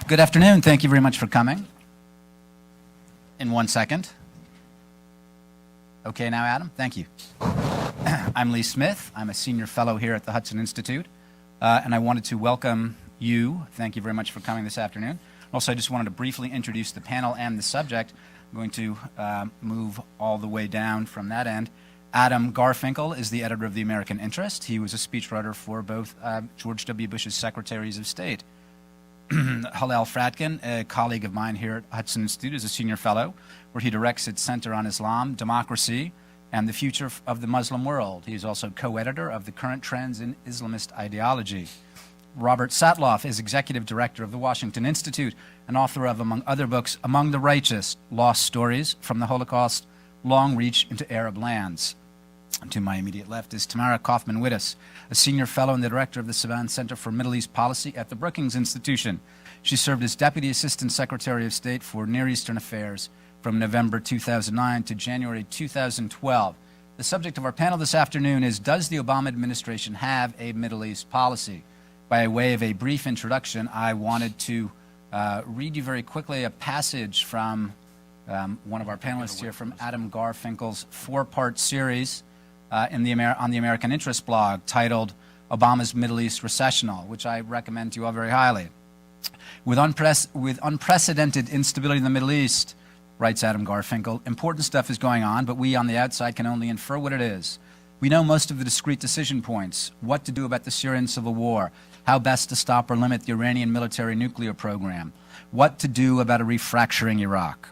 Good afternoon. Thank you very much for coming. In 1 second. Okay now, Adam? Thank you. I'm Lee Smith. I'm a senior fellow here at the Hudson Institute, and I wanted to welcome you. Thank you very much for coming this afternoon. Also, I just wanted to briefly introduce the panel and the subject. I'm going to move all the way down from that end. Adam Garfinkel is the editor of The American Interest. He was a speechwriter for both George W. Bush's Secretaries of State. Hillel Fradkin, a colleague of mine here at Hudson Institute, is a senior fellow, where he directs its Center on Islam, Democracy, and the Future of the Muslim World. He is also co-editor of The Current Trends in Islamist Ideology. Robert Satloff is executive director of the Washington Institute and author of, among other books, Among the Righteous, Lost Stories from the Holocaust, Long Reach into Arab Lands. And to my immediate left is Tamara Kaufman-Wittes, a senior fellow and the director of the Saban Center for Middle East Policy at the Brookings Institution. She served as Deputy Assistant Secretary of State for Near Eastern Affairs from November 2009 to January 2012. The subject of our panel this afternoon is, does the Obama administration have a Middle East policy? By way of a brief introduction, I wanted to read you very quickly a passage from one of our panelists here, from Adam Garfinkel's four-part series on the American Interest blog titled Obama's Middle East Recessional, which I recommend to you all very highly. With unprecedented instability in the Middle East, writes Adam Garfinkel, important stuff is going on, but we on the outside can only infer what it is. We know most of the discrete decision points, what to do about the Syrian civil war, how best to stop or limit the Iranian military nuclear program, what to do about a refracturing Iraq,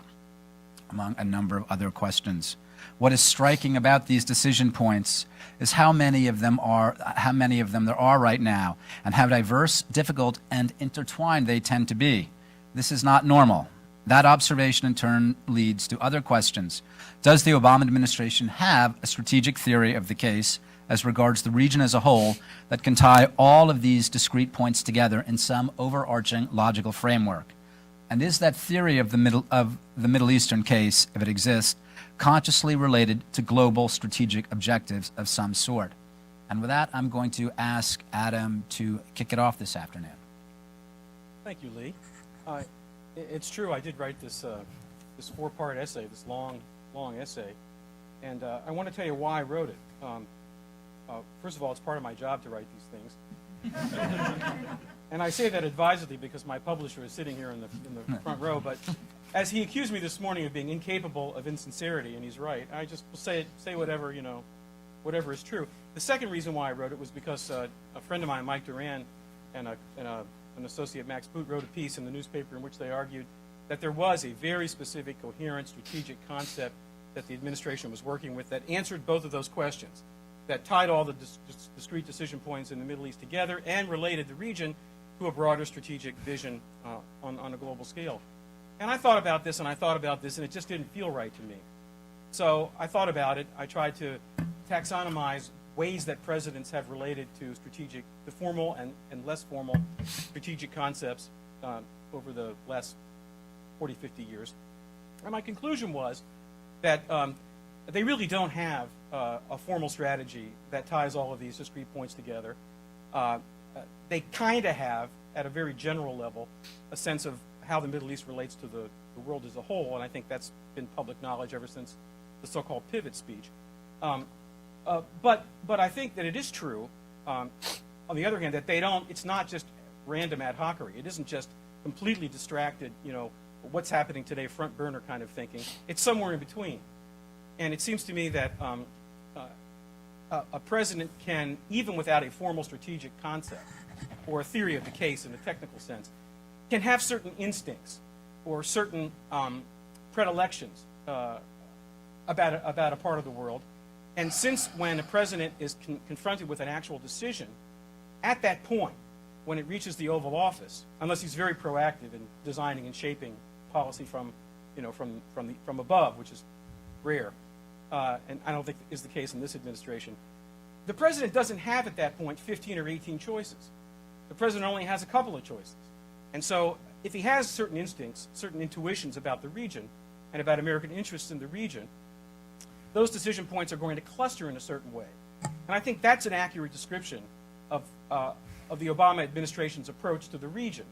among a number of other questions. What is striking about these decision points is how many of them there are right now, and how diverse, difficult, and intertwined they tend to be. This is not normal. That observation in turn leads to other questions. Does the Obama administration have a strategic theory of the case as regards the region as a whole that can tie all of these discrete points together in some overarching logical framework? And is that theory of the Middle Eastern case, if it exists, consciously related to global strategic objectives of some sort? And with that, I'm going to ask Adam to kick it off this afternoon. Thank you, Lee. It's true, I did write this four-part essay, this long essay, and I want to tell you why I wrote it. First of all, it's part of my job to write these things. And I say that advisedly because my publisher is sitting here in the front row, but as he accused me this morning of being incapable of insincerity, and he's right, I just will say whatever, whatever is true. The second reason why I wrote it was because a friend of mine, Mike Duran, and an associate, Max Boot, wrote a piece in the newspaper in which they argued that there was a very specific, coherent, strategic concept that the administration was working with that answered both of those questions, that tied all the discrete decision points in the Middle East together and related the region to a broader strategic vision on a global scale. And I thought about this, and I thought about this, and it just didn't feel right to me. So I thought about it. I tried to taxonomize ways that presidents have related to the formal and less formal strategic concepts over the last 40, 50 years. And my conclusion was that they really don't have a formal strategy that ties all of these discrete points together. They kind of have, at a very general level, a sense of how the Middle East relates to the world as a whole, and I think that's been public knowledge ever since the so-called pivot speech. But I think that it is true, on the other hand, that it's not just random ad hocery. It isn't just completely distracted, what's happening today, front burner kind of thinking. It's somewhere in between. And it seems to me that a president can, even without a formal strategic concept or a theory of the case in a technical sense, can have certain instincts or certain predilections about a part of the world. And since when a president is confronted with an actual decision, at that point, when it reaches the Oval Office, unless he's very proactive in designing and shaping policy from above, which is rare, and I don't think is the case in this administration, the president doesn't have at that point 15 or 18 choices. The president only has a couple of choices. And so if he has certain instincts, certain intuitions about the region and about American interests in the region, those decision points are going to cluster in a certain way. And I think that's an accurate description of the Obama administration's approach to the region.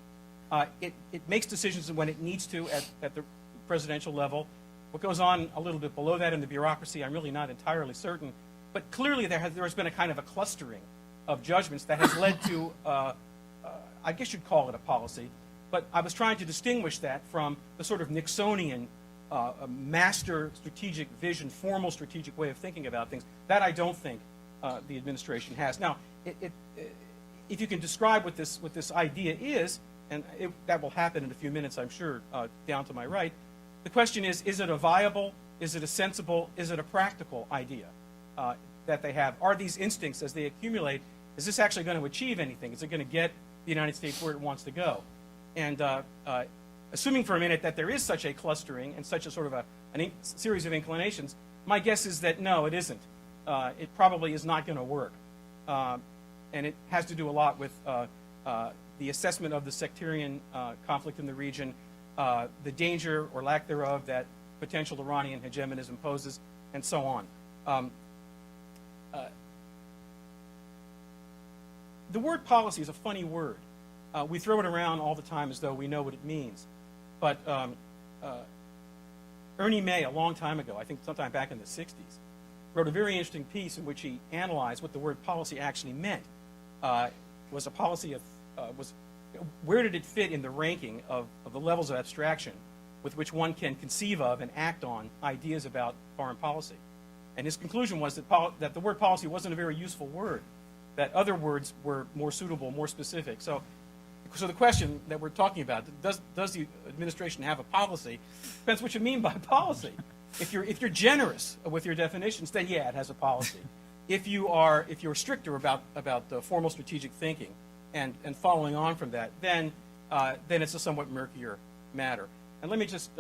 It makes decisions when it needs to at the presidential level. What goes on a little bit below that in the bureaucracy, I'm really not entirely certain. But clearly there has been a kind of a clustering of judgments that has led to, I guess you'd call it a policy, but I was trying to distinguish that from the sort of Nixonian master strategic vision, formal strategic way of thinking about things. That I don't think the administration has. Now, if you can describe what this idea is, and that will happen in a few minutes, I'm sure, down to my right, the question is it a viable, is it a sensible, is it a practical idea that they have? Are these instincts, as they accumulate, is this actually going to achieve anything? Is it going to get the United States where it wants to go? And assuming for a minute that there is such a clustering and such a sort of a series of inclinations, my guess is that no, it isn't. It probably is not going to work. And it has to do a lot with the assessment of the sectarian conflict in the region, the danger or lack thereof that potential Iranian hegemonism poses, and so on. The word policy is a funny word. We throw it around all the time as though we know what it means. But Ernie May, a long time ago, I think sometime back in the 60s, wrote a very interesting piece in which he analyzed what the word policy actually meant. Was a policy of, where did it fit in the ranking of the levels of abstraction with which one can conceive of and act on ideas about foreign policy? And his conclusion was that the word policy wasn't a very useful word, that other words were more suitable, more specific. So the question that we're talking about, does the administration have a policy? Depends what you mean by policy. If you're generous with your definitions, then yeah, it has a policy. If you're stricter about the formal strategic thinking and following on from that, then it's a somewhat murkier matter. And let me just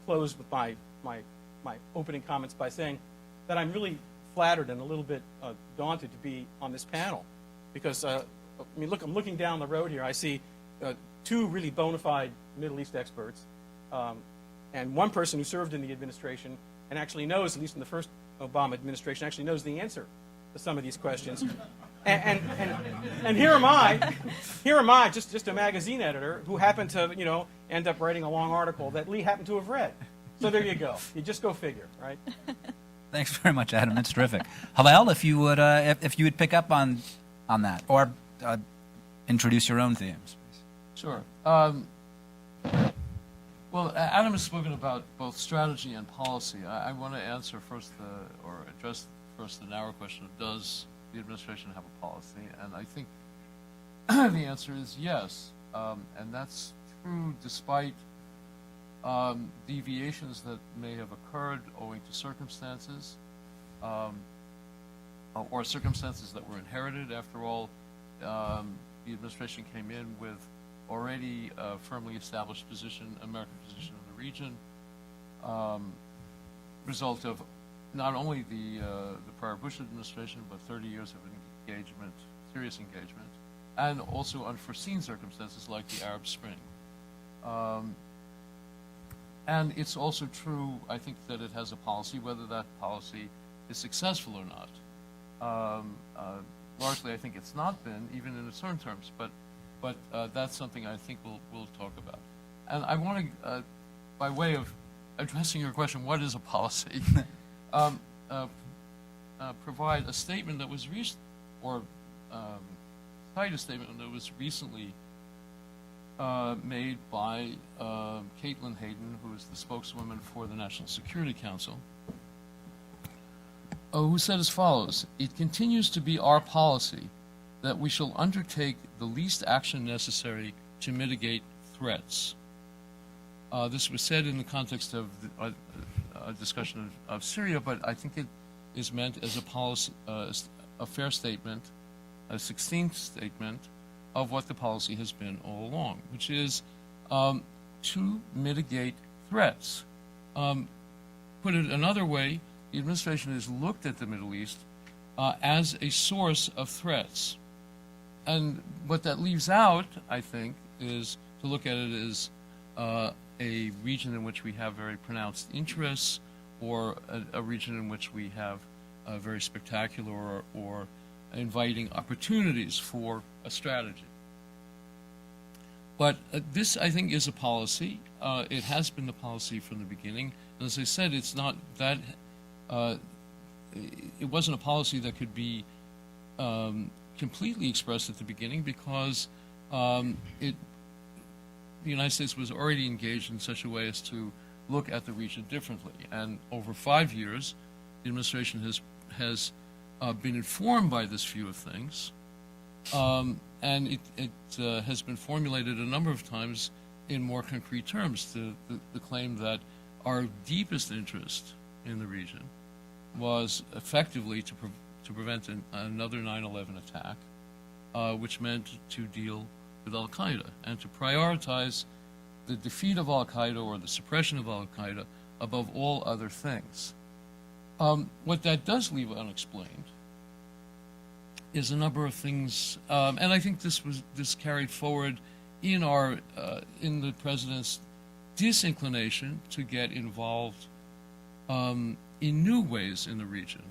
close with my opening comments by saying that I'm really flattered and a little bit daunted to be on this panel, because I mean, look, I'm looking down the road here. I see two really bona fide Middle East experts, and one person who served in the administration and actually knows, at least in the first Obama administration, actually knows the answer to some of these questions. And here am I, just a magazine editor who happened to, end up writing a long article that Lee happened to have read. So there you go. You just go figure, right? Thanks very much, Adam. That's terrific. Hillel, if you would pick up on that, or introduce your own themes. Sure. Well, Adam has spoken about both strategy and policy. I want to answer first address first the narrow question of does the administration have a policy? And I think the answer is yes. And that's true despite deviations that may have occurred owing to circumstances, or circumstances that were inherited. After all, the administration came in with already a firmly established position, American position in the region, result of not only the prior Bush administration, but 30 years of engagement, serious engagement, and also unforeseen circumstances like the Arab Spring. And it's also true, I think, that it has a policy, whether that policy is successful or not. Largely, I think it's not been, even in its own terms, but that's something I think we'll talk about. And I want to, by way of addressing your question, what is a policy, provide a statement that was cite a statement that was recently made by Caitlin Hayden, who is the spokeswoman for the National Security Council, who said as follows: "It continues to be our policy that we shall undertake the least action necessary to mitigate threats." This was said in the context of a discussion of Syria, but I think it is meant as a policy, a fair statement, a succinct statement of what the policy has been all along, which is to mitigate threats. Put it another way, the administration has looked at the Middle East as a source of threats. And what that leaves out, I think, is to look at it as a region in which we have very pronounced interests, or a region in which we have very spectacular or inviting opportunities for a strategy. But this, I think, is a policy. It has been the policy from the beginning. And as I said, it's not that, it wasn't a policy that could be completely expressed at the beginning because the United States was already engaged in such a way as to look at the region differently. And over 5 years, the administration has been informed by this view of things. And it has been formulated a number of times in more concrete terms. The claim that our deepest interest in the region was effectively to prevent another 9/11 attack, which meant to deal with al-Qaeda and to prioritize the defeat of al-Qaeda or the suppression of al-Qaeda above all other things. What that does leave unexplained is a number of things, and I think this carried forward in the president's disinclination to get involved in new ways in the region.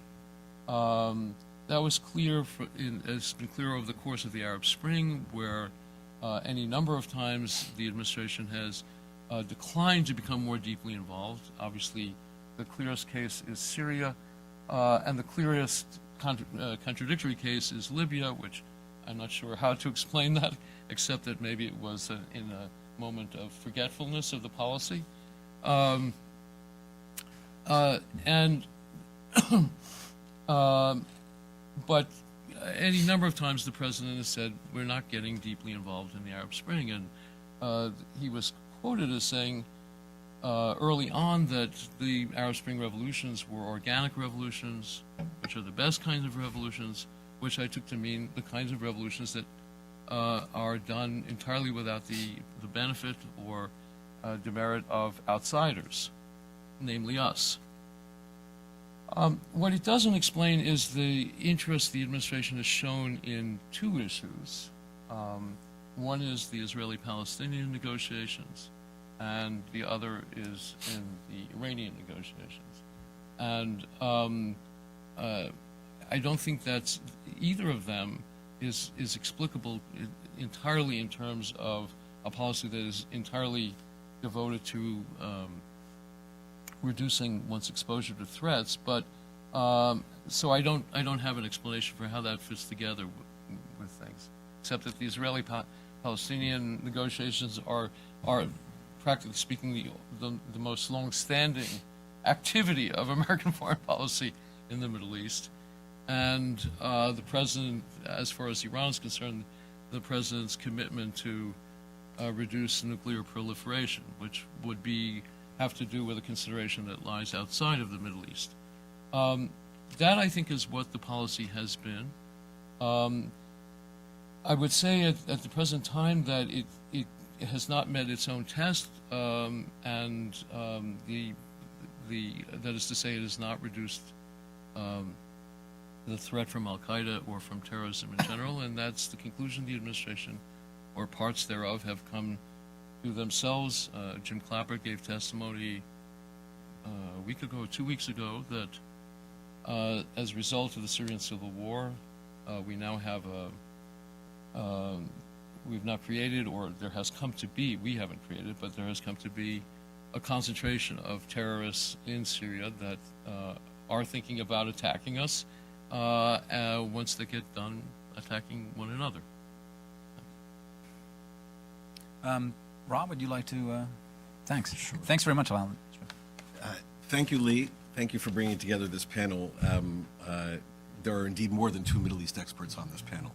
That was clear. It's been clear over the course of the Arab Spring, where any number of times the administration has declined to become more deeply involved. Obviously, the clearest case is Syria, and the clearest contradictory case is Libya, which I'm not sure how to explain that, except that maybe it was in a moment of forgetfulness of the policy. But any number of times the president has said, we're not getting deeply involved in the Arab Spring. And he was quoted as saying early on that the Arab Spring revolutions were organic revolutions, which are the best kinds of revolutions, which I took to mean the kinds of revolutions that are done entirely without the benefit or demerit of outsiders, namely us. What it doesn't explain is the interest the administration has shown in two issues. One is the Israeli-Palestinian negotiations, and the other is in the Iranian negotiations. And I don't think that's either of them is explicable entirely in terms of a policy that is entirely devoted to reducing one's exposure to threats. But so I don't have an explanation for how that fits together with things, except that the Israeli-Palestinian negotiations are practically speaking the most long-standing activity of American foreign policy in the Middle East. And the president, as far as Iran is concerned, the president's commitment to reduce nuclear proliferation, which would have to do with a consideration that lies outside of the Middle East. That, I think, is what the policy has been. I would say at the present time that it has not met its own test, and that is to say, it has not reduced the threat from al-Qaeda or from terrorism in general, and that's the conclusion the administration, or parts thereof, have come to themselves. Jim Clapper gave testimony a week ago, 2 weeks ago, that as a result of the Syrian civil war, we now have we've not created, or there has come to be, we haven't created, but there has come to be a concentration of terrorists in Syria that are thinking about attacking us once they get done attacking one another. Rob, would you like to? Thanks. Sure. Thanks very much, Alan. Thank you, Lee. Thank you for bringing together this panel. There are indeed more than two Middle East experts on this panel.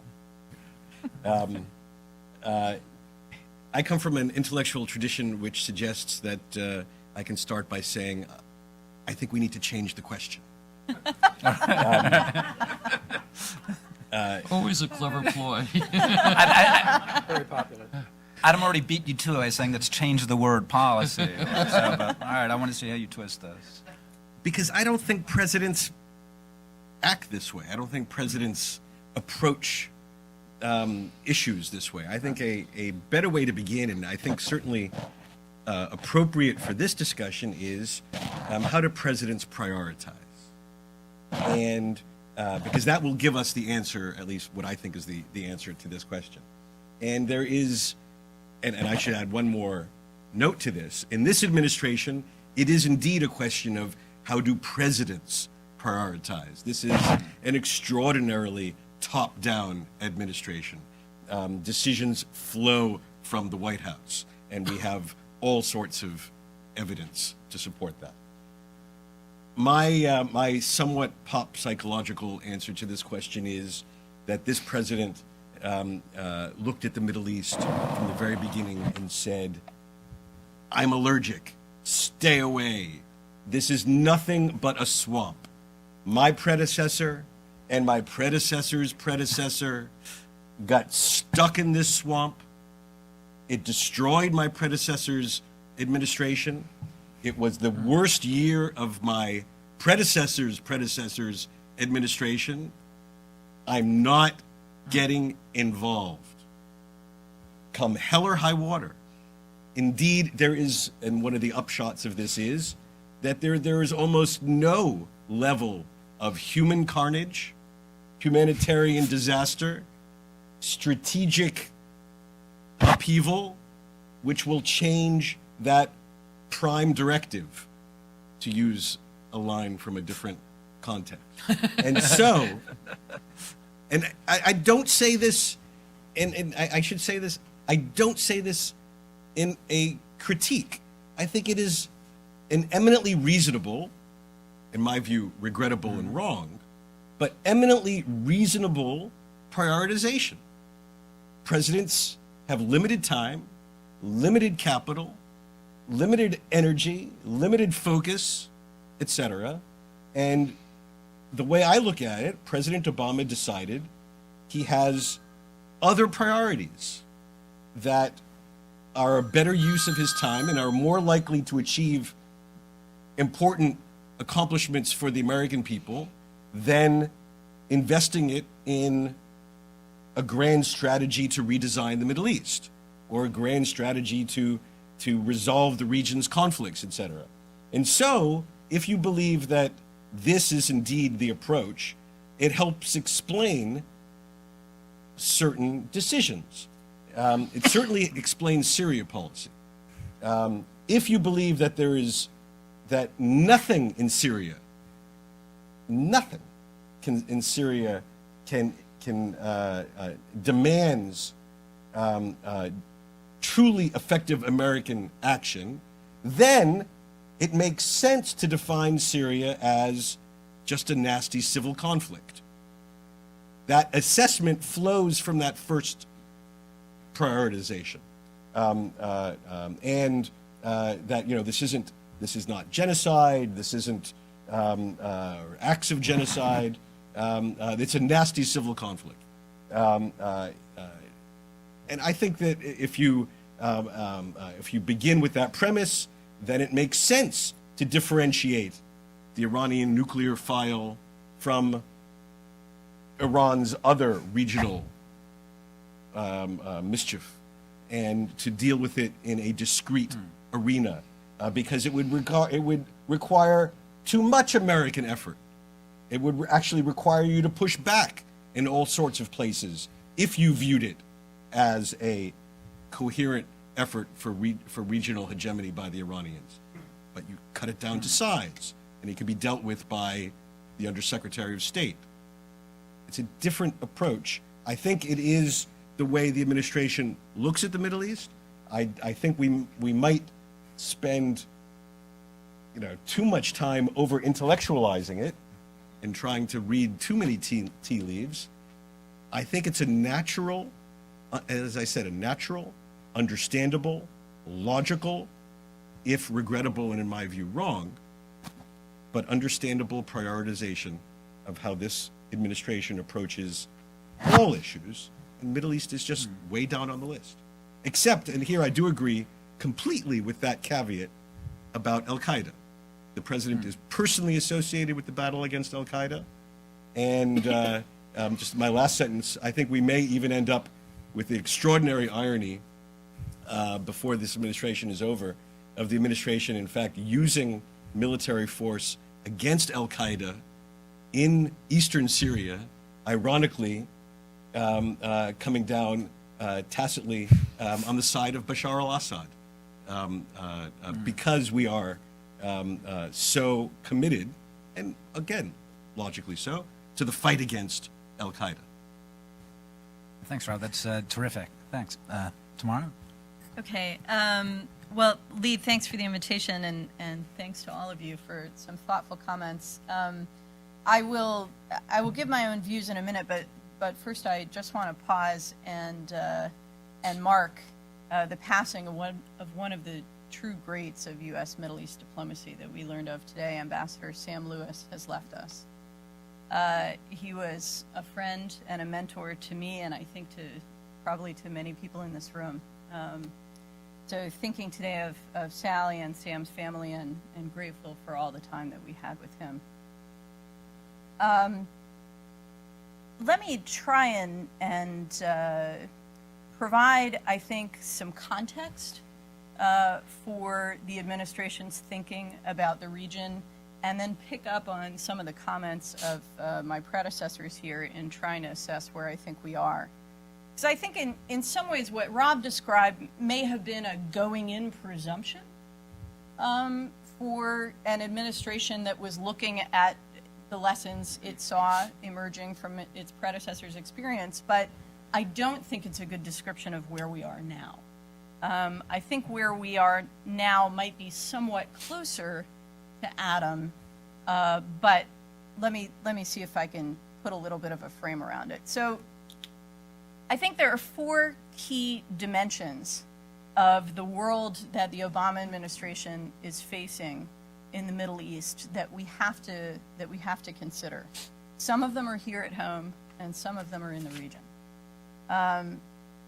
I come from an intellectual tradition which suggests that I can start by saying, I think we need to change the question. Always a clever ploy. Very popular. Adam already beat you to it by saying let's change the word policy. So, but, all right, I want to see how you twist this. Because I don't think presidents act this way. I don't think presidents approach issues this way. I think a better way to begin, and I think certainly appropriate for this discussion, is how do presidents prioritize? And because that will give us the answer, at least what I think is the answer to this question. And there is and I should add one more note to this. In this administration, it is indeed a question of how do presidents prioritize. This is an extraordinarily top-down administration. Decisions flow from the White House, and we have all sorts of evidence to support that. My somewhat pop psychological answer to this question is that this president looked at the Middle East from the very beginning and said, I'm allergic, stay away. This is nothing but a swamp. My predecessor and my predecessor's predecessor got stuck in this swamp. It destroyed my predecessor's administration. It was the worst year of my predecessor's predecessor's administration. I'm not getting involved. Come hell or high water. Indeed, there is, and one of the upshots of this is, that there is almost no level of human carnage, humanitarian disaster, strategic upheaval, which will change that prime directive, to use a line from a different context. And so, and I don't say this, and I should say this, I don't say this in a critique. I think it is an eminently reasonable, in my view, regrettable and wrong, but eminently reasonable prioritization. Presidents have limited time, limited capital, limited energy, limited focus, etc. And the way I look at it, President Obama decided he has other priorities that are a better use of his time and are more likely to achieve important accomplishments for the American people than investing it in a grand strategy to redesign the Middle East or a grand strategy to resolve the region's conflicts, etc. And so, if you believe that this is indeed the approach, it helps explain certain decisions. It certainly explains Syria policy. If you believe that that nothing in Syria, nothing in Syria demands truly effective American action, then it makes sense to define Syria as just a nasty civil conflict. That assessment flows from that first prioritization, and that this is not genocide. This isn't acts of genocide. It's a nasty civil conflict, and I think that if you begin with that premise, then it makes sense to differentiate the Iranian nuclear file from Iran's other regional mischief, and to deal with it in a discrete arena, because it would require too much American effort. It would actually require you to push back in all sorts of places if you viewed it as a coherent effort for regional hegemony by the Iranians. But you cut it down to size, and it can be dealt with by the Undersecretary of State. It's a different approach. I think it is the way the administration looks at the Middle East. I think we might spend too much time over intellectualizing it and trying to read too many tea leaves. I think it's a natural, as I said, a natural, understandable, logical, if regrettable and in my view wrong, but understandable prioritization of how this administration approaches all issues, and Middle East is just way down on the list. Except, and here I do agree completely with that caveat about Al-Qaeda. The president is personally associated with the battle against Al-Qaeda, and just my last sentence, I think we may even end up with the extraordinary irony before this administration is over, of the administration, in fact, using military force against Al-Qaeda in eastern Syria, ironically coming down tacitly on the side of Bashar al-Assad because we are so committed, and again, logically so, to the fight against al-Qaeda. Thanks, Rob. That's terrific. Thanks. Tamara? Okay. Well, Lee, thanks for the invitation, and thanks to all of you for some thoughtful comments. I will give my own views in a minute, but first I just want to pause and mark the passing of one of the true greats of U.S. Middle East diplomacy that we learned of today. Ambassador Sam Lewis has left us. He was a friend and a mentor to me, and I think probably to many people in this room. So thinking today of Sally and Sam's family, and grateful for all the time that we had with him. Let me try and provide, I think, some context for the administration's thinking about the region, and then pick up on some of the comments of my predecessors here in trying to assess where I think we are. Because I think in some ways what Rob described may have been a going-in presumption for an administration that was looking at the lessons it saw emerging from its predecessor's experience, but I don't think it's a good description of where we are now. I think where we are now might be somewhat closer to Adam, but let me see if I can put a little bit of a frame around it. So I think there are four key dimensions of the world that the Obama administration is facing in the Middle East that we have to consider. Some of them are here at home, and some of them are in the region.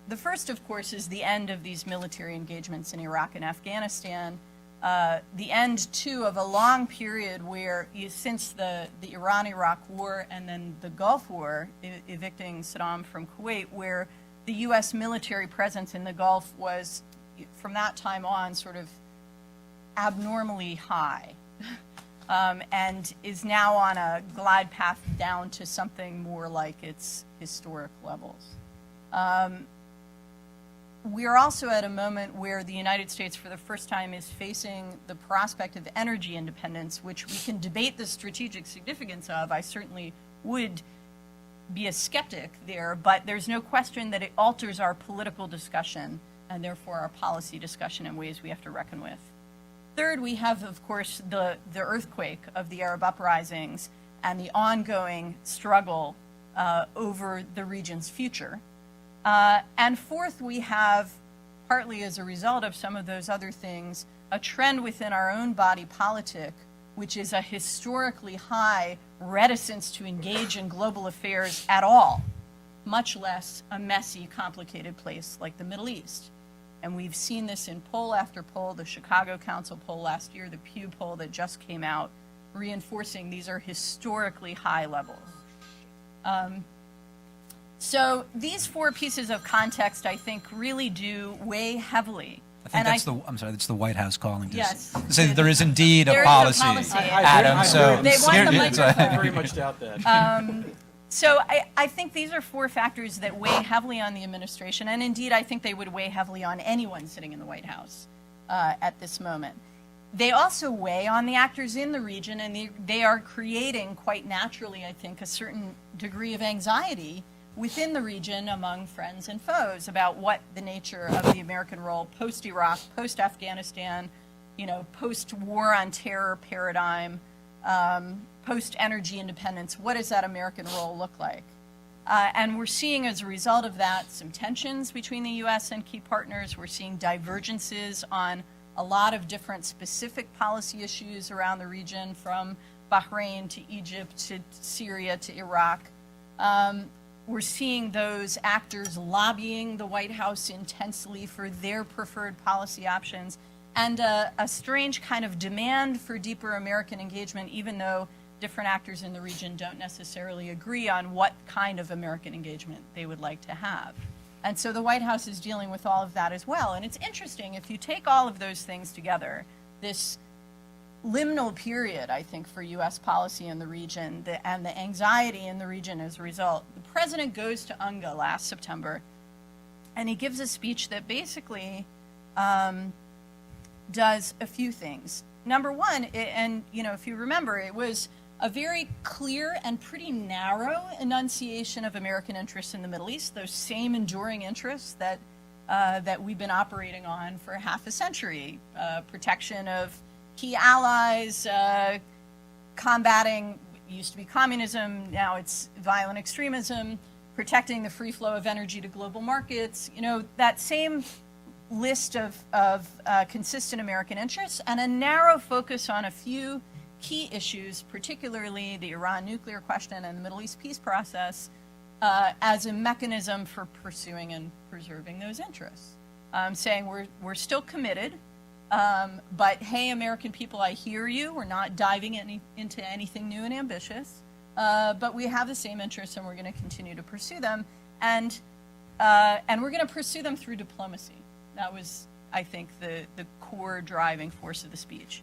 The first, of course, is the end of these military engagements in Iraq and Afghanistan. The end, too, of a long period where, since the Iran-Iraq war and then the Gulf War, evicting Saddam from Kuwait, where the U.S. military presence in the Gulf was, from that time on, sort of abnormally high, and is now on a glide path down to something more like its historic levels. We are also at a moment where the United States, for the first time, is facing the prospect of energy independence, which we can debate the strategic significance of. I certainly would be a skeptic there, but there's no question that it alters our political discussion and therefore our policy discussion in ways we have to reckon with. Third, we have, of course, the earthquake of the Arab uprisings and the ongoing struggle over the region's future. And fourth, we have, partly as a result of some of those other things, a trend within our own body politic, which is a historically high reticence to engage in global affairs at all, much less a messy, complicated place like the Middle East. And we've seen this in poll after poll, the Chicago Council poll last year, the Pew poll that just came out, reinforcing these are historically high levels. So these four pieces of context, I think, really do weigh heavily. I think that's the White House calling to Yes. say that there is indeed There a is a policy, policy. Adam. So They want the here- microphone. I very much doubt that. So I think these are four factors that weigh heavily on the administration, and indeed I think they would weigh heavily on anyone sitting in the White House at this moment. They also weigh on the actors in the region, and they are creating, quite naturally, I think, a certain degree of anxiety within the region among friends and foes about what the nature of the American role post-Iraq, post-Afghanistan, post-war on terror paradigm, post-energy independence, what does that American role look like? And we're seeing, as a result of that, some tensions between the U.S. and key partners. We're seeing divergences on a lot of different specific policy issues around the region, from Bahrain to Egypt to Syria to Iraq. We're seeing those actors lobbying the White House intensely for their preferred policy options, and a strange kind of demand for deeper American engagement, even though different actors in the region don't necessarily agree on what kind of American engagement they would like to have. And so the White House is dealing with all of that as well. And it's interesting, if you take all of those things together, this liminal period, I think, for U.S. policy in the region, and the anxiety in the region as a result. The president goes to UNGA last September And he gives a speech that basically does a few things. Number one, and if you remember, it was a very clear and pretty narrow enunciation of American interests in the Middle East, those same enduring interests that we've been operating on for half a century. Protection of key allies, combating, it used to be communism, now it's violent extremism, protecting the free flow of energy to global markets, that same list of consistent American interests, and a narrow focus on a few key issues, particularly the Iran nuclear question and the Middle East peace process, as a mechanism for pursuing and preserving those interests. Saying we're still committed, but hey, American people, I hear you. We're not diving into anything new and ambitious, but we have the same interests, and we're going to continue to pursue them, and we're going to pursue them through diplomacy. That was, I think, the core driving force of the speech.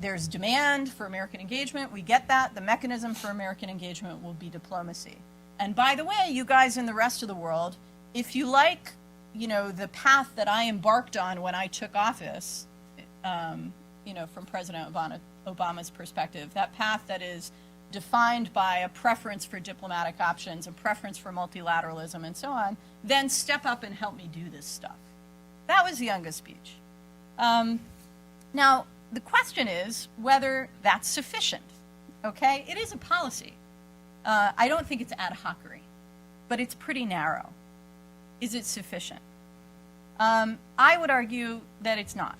There's demand for American engagement. We get that. The mechanism for American engagement will be diplomacy. And by the way, you guys in the rest of the world, if you like, the path that I embarked on when I took office, from President Obama's perspective, that path that is defined by a preference for diplomatic options, a preference for multilateralism, and so on, then step up and help me do this stuff. That was the Younga speech. Now, the question is whether that's sufficient, okay? It is a policy. I don't think it's ad hocery, but it's pretty narrow. Is it sufficient? I would argue that it's not,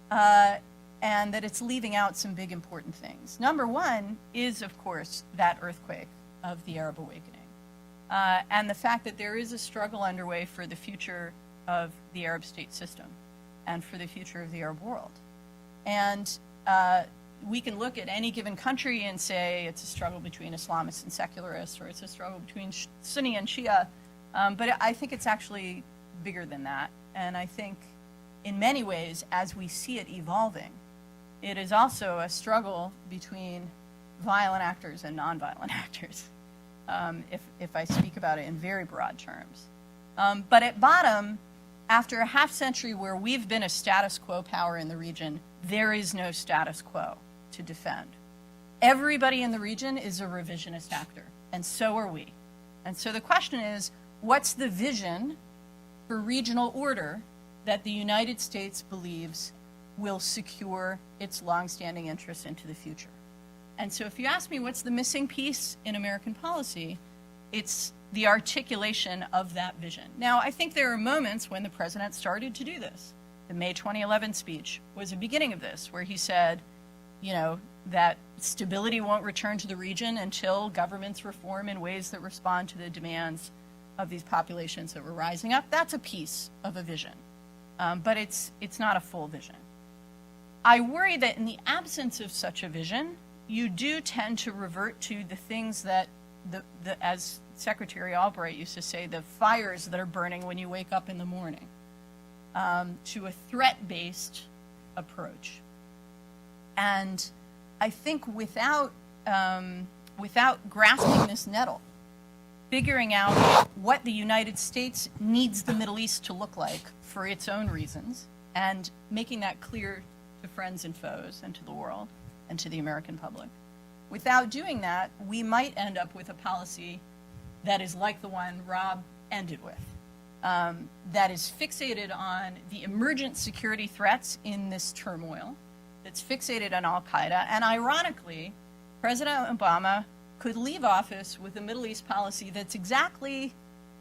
and that it's leaving out some big important things. Number one is, of course, that earthquake of the Arab awakening, and the fact that there is a struggle underway for the future of the Arab state system and for the future of the Arab world. And we can look at any given country and say it's a struggle between Islamists and secularists, or it's a struggle between Sunni and Shia, but I think it's actually bigger than that. And I think in many ways, as we see it evolving, it is also a struggle between violent actors and nonviolent actors, if I speak about it in very broad terms. But at bottom, after a half century where we've been a status quo power in the region, there is no status quo to defend. Everybody in the region is a revisionist actor, and so are we. And so the question is, what's the vision for regional order that the United States believes will secure its longstanding interests into the future? And so if you ask me what's the missing piece in American policy, it's the articulation of that vision. Now, I think there are moments when the president started to do this. The May 2011 speech was a beginning of this, where he said, that stability won't return to the region until governments reform in ways that respond to the demands of these populations that were rising up. That's a piece of a vision, but it's not a full vision. I worry that in the absence of such a vision, you do tend to revert to the things that, as Secretary Albright used to say, the fires that are burning when you wake up in the morning, to a threat-based approach. And I think without grasping this nettle, figuring out what the United States needs the Middle East to look like for its own reasons, and making that clear to friends and foes and to the world and to the American public. Without doing that, we might end up with a policy that is like the one Rob ended with, that is fixated on the emergent security threats in this turmoil, that's fixated on al-Qaeda, and ironically, President Obama could leave office with a Middle East policy that's exactly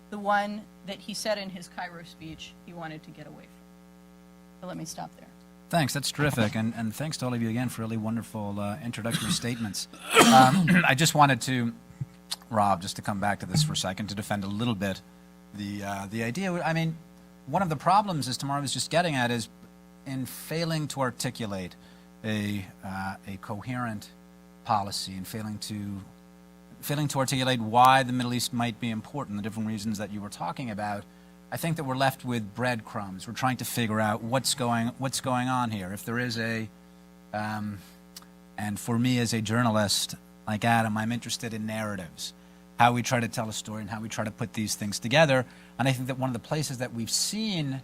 the one that he said in his Cairo speech he wanted to get away from. So let me stop there. Thanks, that's terrific, and thanks to all of you again for really wonderful introductory statements. I just wanted to, Rob, just to come back to this for a second, to defend a little bit the idea. I mean, one of the problems, as Tamara was just getting at, is in failing to articulate a coherent policy and failing to articulate why the Middle East might be important, the different reasons that you were talking about. I think that we're left with breadcrumbs. We're trying to figure out what's going on here. If there is and for me as a journalist like Adam, I'm interested in narratives. how we try to tell a story and how we try to put these things together. And I think that one of the places that we've seen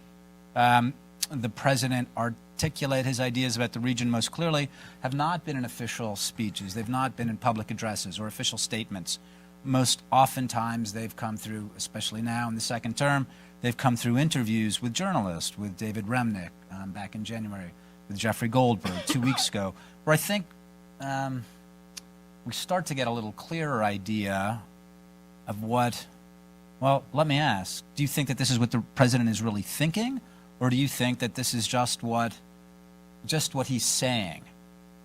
the president articulate his ideas about the region most clearly have not been in official speeches. They've not been in public addresses or official statements. Most oftentimes they've come through, especially now in the second term, they've come through interviews with journalists, with David Remnick back in January, with Jeffrey Goldberg 2 weeks ago, where I think we start to get a little clearer idea of what, well, let me ask, do you think that this is what the president is really thinking? Or do you think that this is just what he's saying?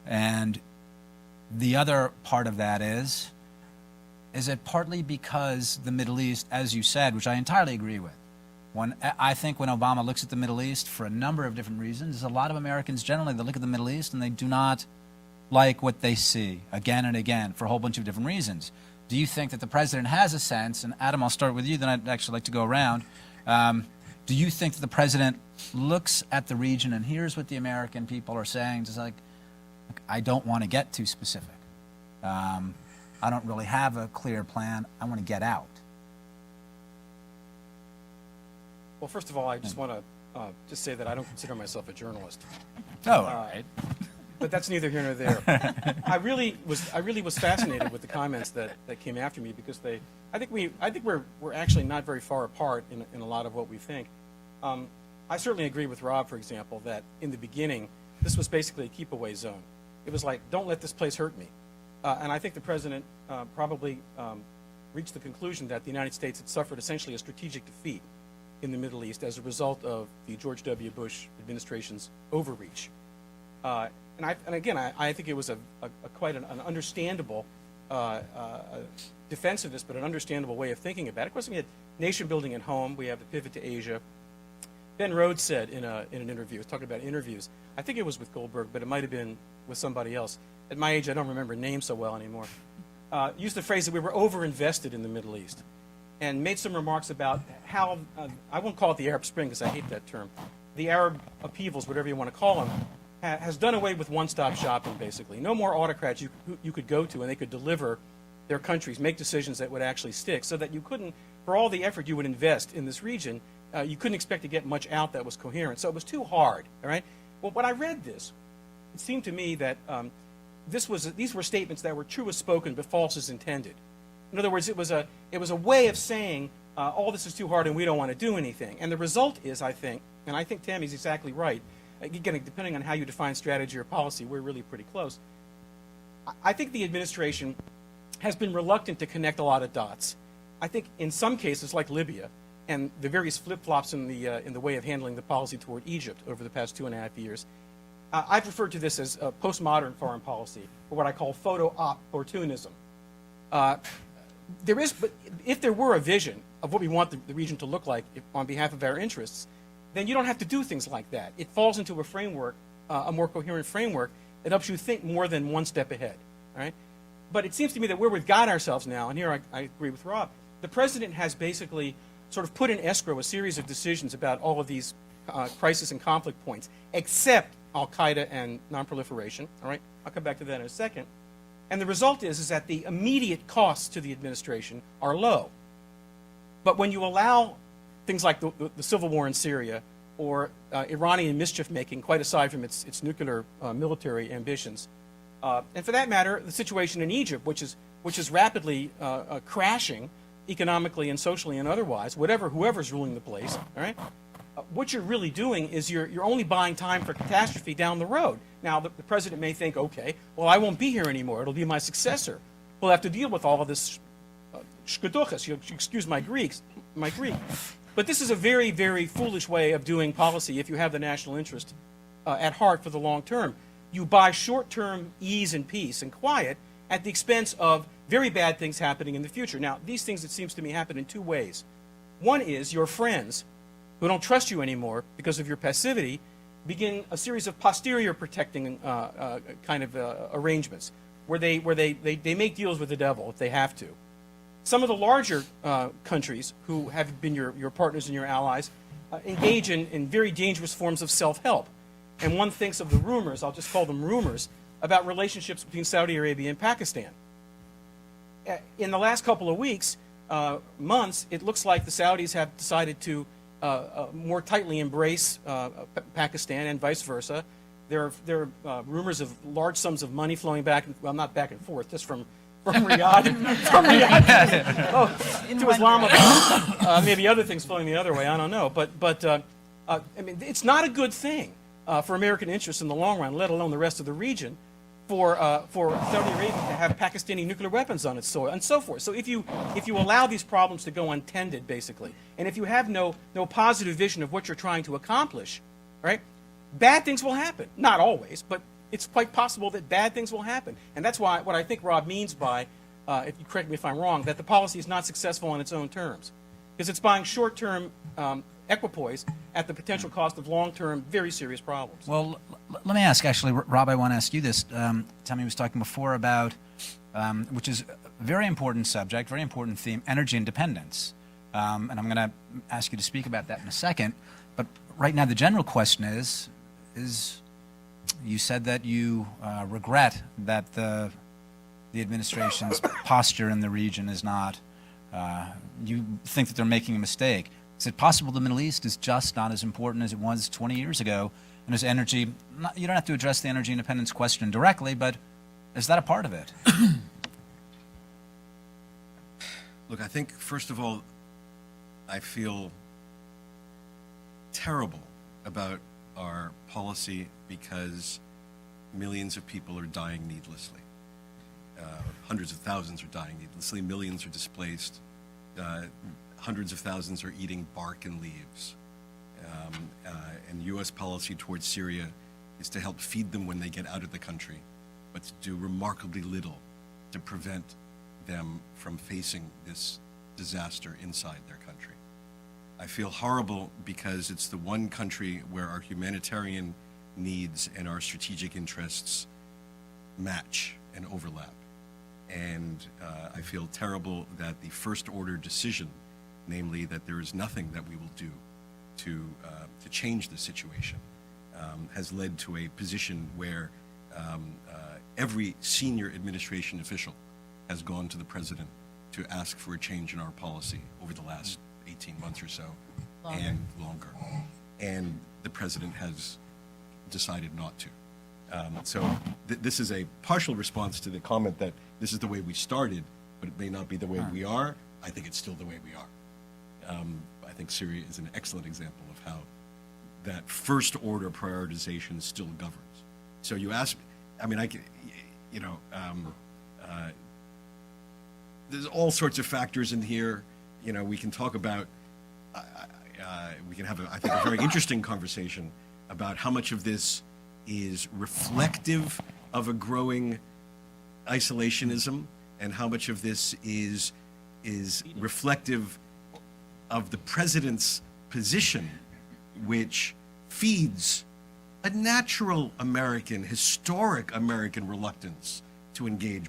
And the other part of that is it partly because the Middle East, as you said, which I entirely agree with, I think when Obama looks at the Middle East for a number of different reasons, there's a lot of Americans generally that look at the Middle East and they do not like what they see again and again for a whole bunch of different reasons. Do you think that the president has a sense, and Adam, I'll start with you, then I'd actually like to go around. Do you think that the president looks at the region and hears what the American people are saying, just like, I don't want to get too specific. I don't really have a clear plan. I want to get out. Well, first of all, I just want to just say that I don't consider myself a journalist. Oh, all right. But that's neither here nor there. I really was fascinated with the comments that came after me because I think we're actually not very far apart in a lot of what we think. I certainly agree with Rob, for example, that in the beginning this was basically a keep-away zone. It was like, don't let this place hurt me. And I think the president probably reached the conclusion that the United States had suffered essentially a strategic defeat in the Middle East as a result of the George W. Bush administration's overreach. And again, I think it was quite an understandable defensiveness, but an understandable way of thinking about it. Of course, we had nation building at home. We have the pivot to Asia. Ben Rhodes said in an interview, was talking about interviews, I think it was with Goldberg, but it might have been with somebody else. At my age, I don't remember names so well anymore. Used the phrase that we were overinvested in the Middle East and made some remarks about how, I won't call it the Arab Spring because I hate that term, the Arab upheavals, whatever you want to call them, has done away with one-stop shopping, basically. No more autocrats you could go to and they could deliver their countries, make decisions that would actually stick, so that you couldn't, for all the effort you would invest in this region, you couldn't expect to get much out that was coherent. So it was too hard, all right? Well, when I read this, it seemed to me that these were statements that were true as spoken but false as intended. In other words, it was a way of saying all this is too hard and we don't want to do anything. And the result is, I think, and I think Tammy's exactly right, again, depending on how you define strategy or policy, we're really pretty close. I think the administration has been reluctant to connect a lot of dots. I think in some cases, like Libya, and the various flip-flops in the way of handling the policy toward Egypt over the past 2.5 years, I've referred to this as postmodern foreign policy, or what I call photo-opportunism. But if there were a vision of what we want the region to look like on behalf of our interests, then you don't have to do things like that. It falls into a framework, a more coherent framework that helps you think more than one step ahead. All right? But it seems to me that where we've got ourselves now, and here I agree with Rob, the president has basically sort of put in escrow a series of decisions about all of these crisis and conflict points, except al-Qaeda and nonproliferation. All right? I'll come back to that in a second. And the result is that the immediate costs to the administration are low. But when you allow things like the civil war in Syria or Iranian mischief-making, quite aside from its nuclear military ambitions, and for that matter, the situation in Egypt, which is rapidly crashing economically and socially and otherwise, whoever's ruling the place, all right? What you're really doing is you're only buying time for catastrophe down the road. Now, the president may think, okay, well, I won't be here anymore. It'll be my successor. We'll have to deal with all of this shkeduchas. You excuse my Greek. But this is a very, very foolish way of doing policy if you have the national interest at heart for the long term. You buy short-term ease and peace and quiet at the expense of very bad things happening in the future. Now, these things, it seems to me, happen in two ways. One is your friends, who don't trust you anymore because of your passivity, begin a series of posterior protecting kind of arrangements where they make deals with the devil if they have to. Some of the larger countries who have been your partners and your allies engage in very dangerous forms of self-help. And one thinks of the rumors, I'll just call them rumors, about relationships between Saudi Arabia and Pakistan. in the last couple of weeks, months, it looks like the Saudis have decided to more tightly embrace Pakistan and vice versa. There are rumors of large sums of money flowing back, well, not back and forth, just from Riyadh, to Islamabad. Maybe other things flowing the other way. I don't know. But I mean, it's not a good thing for American interests in the long run, let alone the rest of the region, for Saudi Arabia to have Pakistani nuclear weapons on its soil and so forth. So if you allow these problems to go untended, basically, and if you have no positive vision of what you're trying to accomplish, right, bad things will happen. Not always, but it's quite possible that bad things will happen. And that's why what I think Rob means by, if you correct me if I'm wrong, that the policy is not successful on its own terms. Because it's buying short-term equipoise at the potential cost of long-term, very serious problems. Well, let me ask, actually, Rob, I want to ask you this. Tammy was talking before about, which is a very important subject, very important theme, energy independence. And I'm going to ask you to speak about that in a second. But right now, the general question is you said that you regret that the administration's posture in the region is not, you think that they're making a mistake. Is it possible the Middle East is just not as important as it was 20 years ago? And is energy, you don't have to address the energy independence question directly, but is that a part of it? Look, I think, first of all, I feel terrible about our policy because millions of people are dying needlessly. Hundreds of thousands are dying needlessly. Millions are displaced. Hundreds of thousands are eating bark and leaves. And U.S. policy towards Syria is to help feed them when they get out of the country, but to do remarkably little to prevent them from facing this disaster inside their country. I feel horrible because it's the one country where our humanitarian needs and our strategic interests match and overlap. And I feel terrible that the first order decision, namely that there is nothing that we will do to change the situation, has led to a position where every senior administration official has gone to the president to ask for a change in our policy over the last 18 months or so, and longer. And the president has decided not to. So this is a partial response to the comment that this is the way we started, but it may not be the way we are. I think it's still the way we are. I think Syria is an excellent example of how that first order prioritization still governs. So you ask, I mean, there's all sorts of factors in here. You know, we can talk about, we can have, I think, a very interesting conversation about how much of this is reflective of a growing isolationism and how much of this is reflective of the president's position, which feeds a natural American, historic American reluctance to engage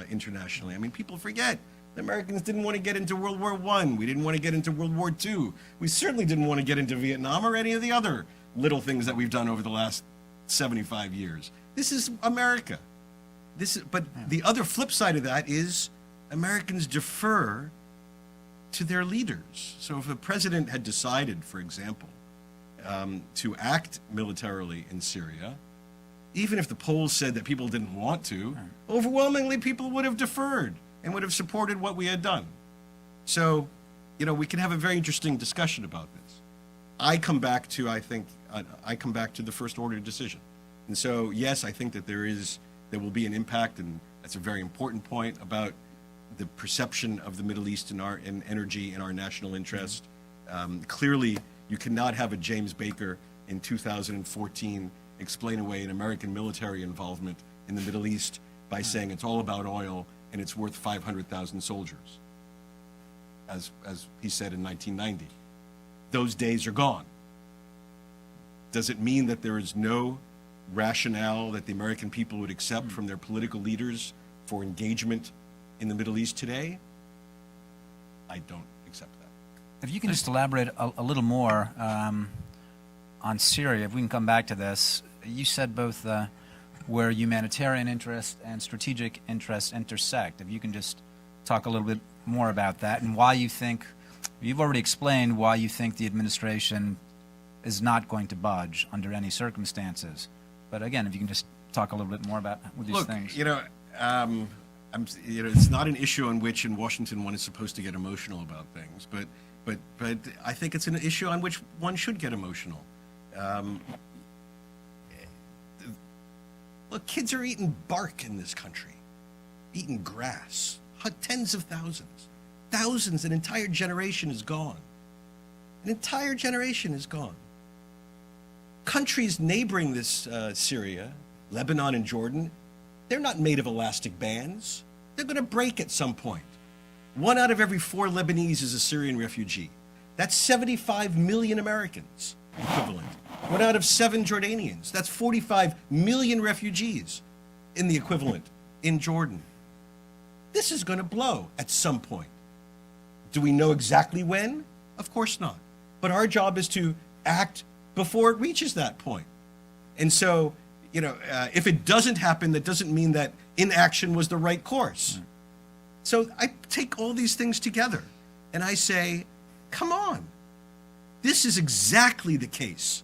internationally. I mean, people forget the Americans didn't want to get into World War I. We didn't want to get into World War II. We certainly didn't want to get into Vietnam or any of the other little things that we've done over the last 75 years. This is America. But the other flip side of that is Americans defer to their leaders. So if a president had decided, for example, to act militarily in Syria, even if the polls said that people didn't want to, overwhelmingly people would have deferred and would have supported what we had done. So, you know, we can have a very interesting discussion about this. I come back to the first order decision. And so, yes, I think that there will be an impact, and that's a very important point about the perception of the Middle East in energy and our national interest. Clearly, you cannot have a James Baker in 2014 explain away an American military involvement in the Middle East by saying it's all about oil and it's worth 500,000 soldiers, as he said in 1990. Those days are gone. Does it mean that there is no rationale that the American people would accept from their political leaders for engagement in the Middle East today? I don't accept that. If you can just elaborate a little more on Syria, if we can come back to this. You said both where humanitarian interest and strategic interests intersect. If you can just talk a little bit more about that and why you think, you've already explained why you think the administration is not going to budge under any circumstances. But again, if you can just talk a little bit more about these Look, things. It's not an issue on which in Washington one is supposed to get emotional about things, but I think it's an issue on which one should get emotional. Look, kids are eating bark in this country, eating grass. Tens of thousands. An entire generation is gone. An entire generation is gone. Countries neighboring this Syria, Lebanon and Jordan, they're not made of elastic bands. They're going to break at some point. 1 out of every 4 Lebanese is a Syrian refugee. That's 75 million Americans equivalent. 1 out of 7 Jordanians. That's 45 million refugees in the equivalent in Jordan. This is going to blow at some point. Do we know exactly when? Of course not. But our job is to act before it reaches that point. And so, if it doesn't happen, that doesn't mean that inaction was the right course. So I take all these things together and I say, come on. This is exactly the case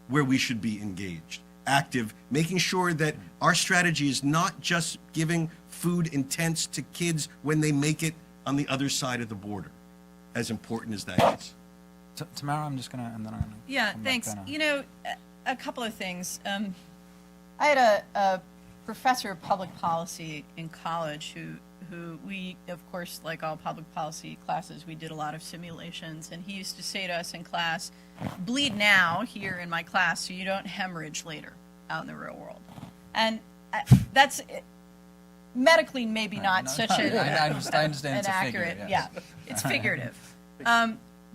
where we should be engaged, active, making sure that our strategy is not just giving food and tents to kids when they make it on the other side of the border, as important as that is. Tamara, I'm just going to, and then I'm going to. Yeah, thanks. A couple of things. I had a professor of public policy in college who we, of course, like all public policy classes, we did a lot of simulations, and he used to say to us in class, bleed now here in my class so you don't hemorrhage later out in the real world. And that's medically maybe not such I understand an it's a accurate, figure, yes. yeah, it's figurative.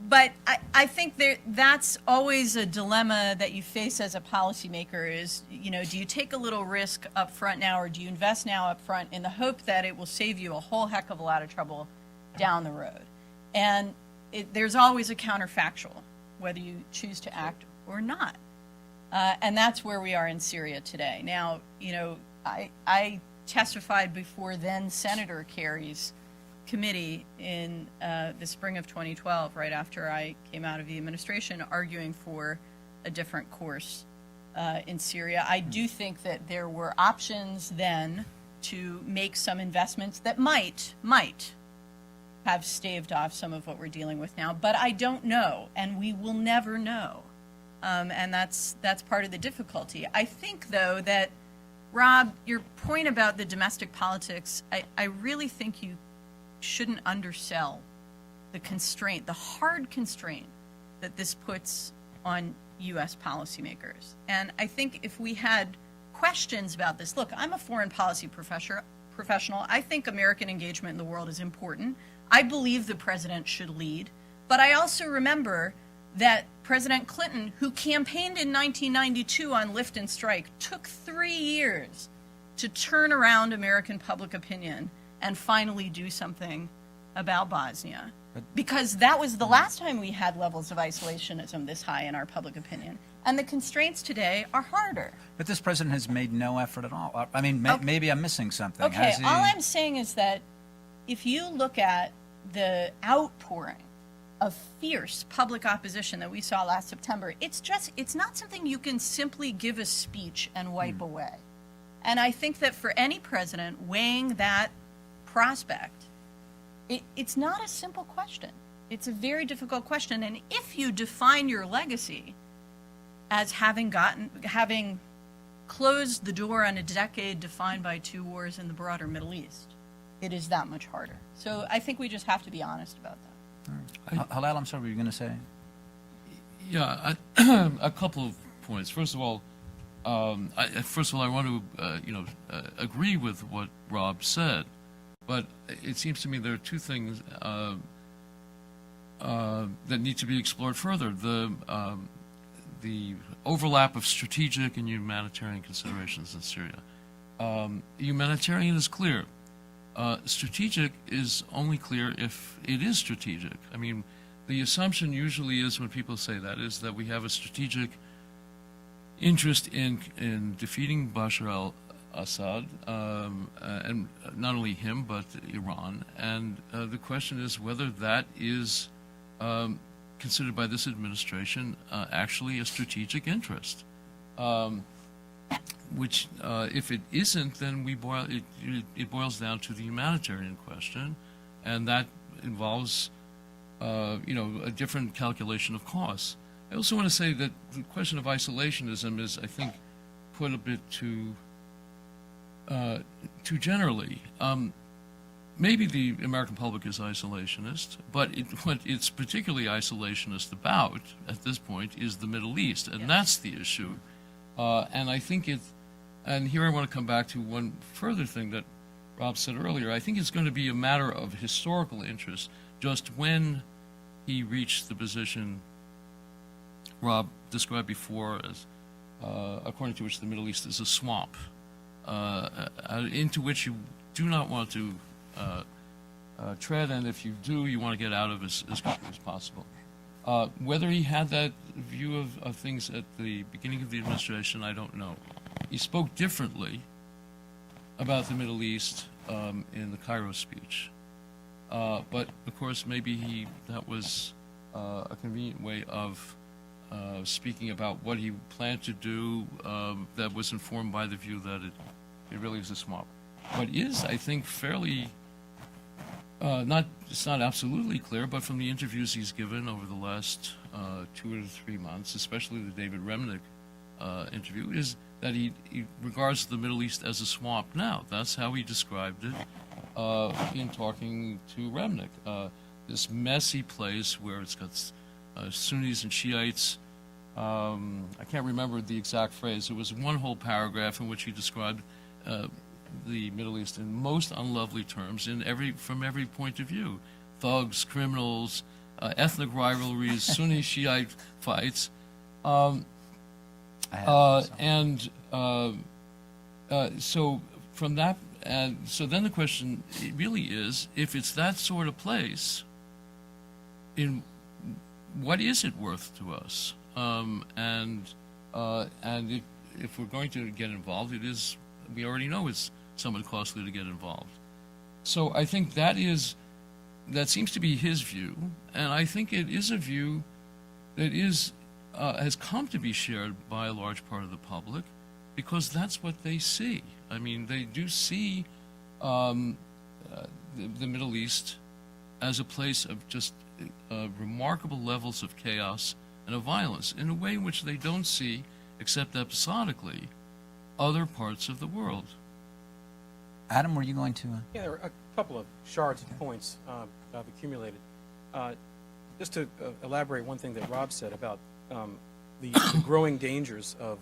But I think that's always a dilemma that you face as a policymaker is, do you take a little risk up front now or do you invest now up front in the hope that it will save you a whole heck of a lot of trouble down the road? And there's always a counterfactual, whether you choose to act or not. And that's where we are in Syria today. Now, I testified before then Senator Kerry's committee in the spring of 2012, right after I came out of the administration, arguing for a different course in Syria. I do think that there were options then to make some investments that might have staved off some of what we're dealing with now, but I don't know, and we will never know. And that's part of the difficulty. I think, though, that, Rob, your point about the domestic politics, I really think you shouldn't undersell the constraint, the hard constraint that this puts on U.S. policymakers. And I think if we had questions about this, look, I'm a foreign policy professional. I think American engagement in the world is important. I believe the president should lead. But I also remember that President Clinton, who campaigned in 1992 on lift and strike, took 3 years to turn around American public opinion and finally do something about Bosnia. Because that was the last time we had levels of isolationism this high in our public opinion. And the constraints today are harder. But this president has made no effort at all. I mean, Okay. maybe I'm missing something. Okay, Has he- all I'm saying is that if you look at the outpouring of fierce public opposition that we saw last September, it's not something you can simply give a speech and wipe away. And I think that for any president weighing that prospect, it's not a simple question. It's a very difficult question. And if you define your legacy as having closed the door on a decade defined by 2 wars in the broader Middle East, it is that much harder. So I think we just have to be honest about that. Halal, I'm sorry, what were you going to say? Yeah, a couple of points. First of all, I want to agree with what Rob said, but it seems to me there are 2 things that need to be explored further: the overlap of strategic and humanitarian considerations in Syria. Humanitarian is clear. Strategic is only clear if it is strategic. I mean, the assumption usually is when people say that is that we have a strategic interest in defeating Bashar Assad, and not only him, but Iran. And the question is whether that is considered by this administration actually a strategic interest. Which, if it isn't, then it boils down to the humanitarian question, and that involves, a different calculation of costs. I also want to say that the question of isolationism is, I think, put a bit too generally. Maybe the American public is isolationist, but what it's particularly isolationist about at this point is the Middle East, and that's the issue. And I think and here I want to come back to one further thing that Rob said earlier. I think it's going to be a matter of historical interest just when he reached the position Rob described before as, according to which the Middle East is a swamp, into which you do not want to tread, and if you do, you want to get out of as quickly as possible. Whether he had that view of things at the beginning of the administration, I don't know. He spoke differently about the Middle East in the Cairo speech. But, of course, maybe that was a convenient way of speaking about what he planned to do that was informed by the view that it really is a swamp. But is, I think, fairly, it's not absolutely clear, but from the interviews he's given over the last 2 or 3 months, especially the David Remnick interview, is that he regards the Middle East as a swamp now. That's how he described it in talking to Remnick. This messy place where it's got Sunnis and Shiites. I can't remember the exact phrase. It was one whole paragraph in which he described the Middle East in most unlovely terms from every point of view. Thugs, criminals, ethnic rivalries, Sunni Shiite fights. So from that, so then the question really is, if it's that sort of place, what is it worth to us? And if we're going to get involved, we already know it's somewhat costly to get involved. So I think that seems to be his view, and I think it is a view that has come to be shared by a large part of the public, because that's what they see. I mean, they do see the Middle East as a place of just remarkable levels of chaos and of violence in a way in which they don't see, except episodically, other parts of the world. Adam, were you going to? Yeah, there are a couple of shards of points that I've accumulated. Just to elaborate one thing that Rob said about the growing dangers of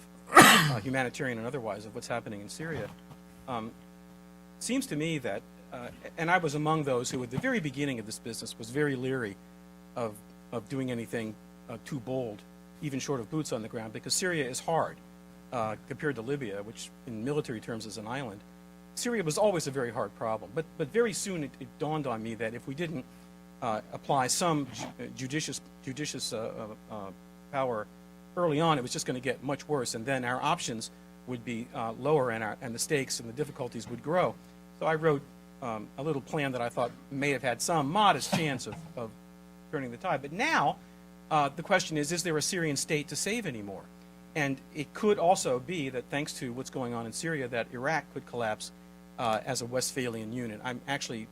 humanitarian and otherwise of what's happening in Syria. Seems to me that, and I was among those who at the very beginning of this business was very leery of doing anything too bold, even short of boots on the ground, because Syria is hard compared to Libya, which in military terms is an island. Syria was always a very hard problem, but very soon it dawned on me that if we didn't apply some judicious power early on, it was just going to get much worse, and then our options would be lower, and the stakes and the difficulties would grow. So I wrote a little plan that I thought may have had some modest chance of turning the tide. But now the question is there a Syrian state to save anymore? And it could also be that thanks to what's going on in Syria, that Iraq could collapse as a Westphalian unit. I'm actually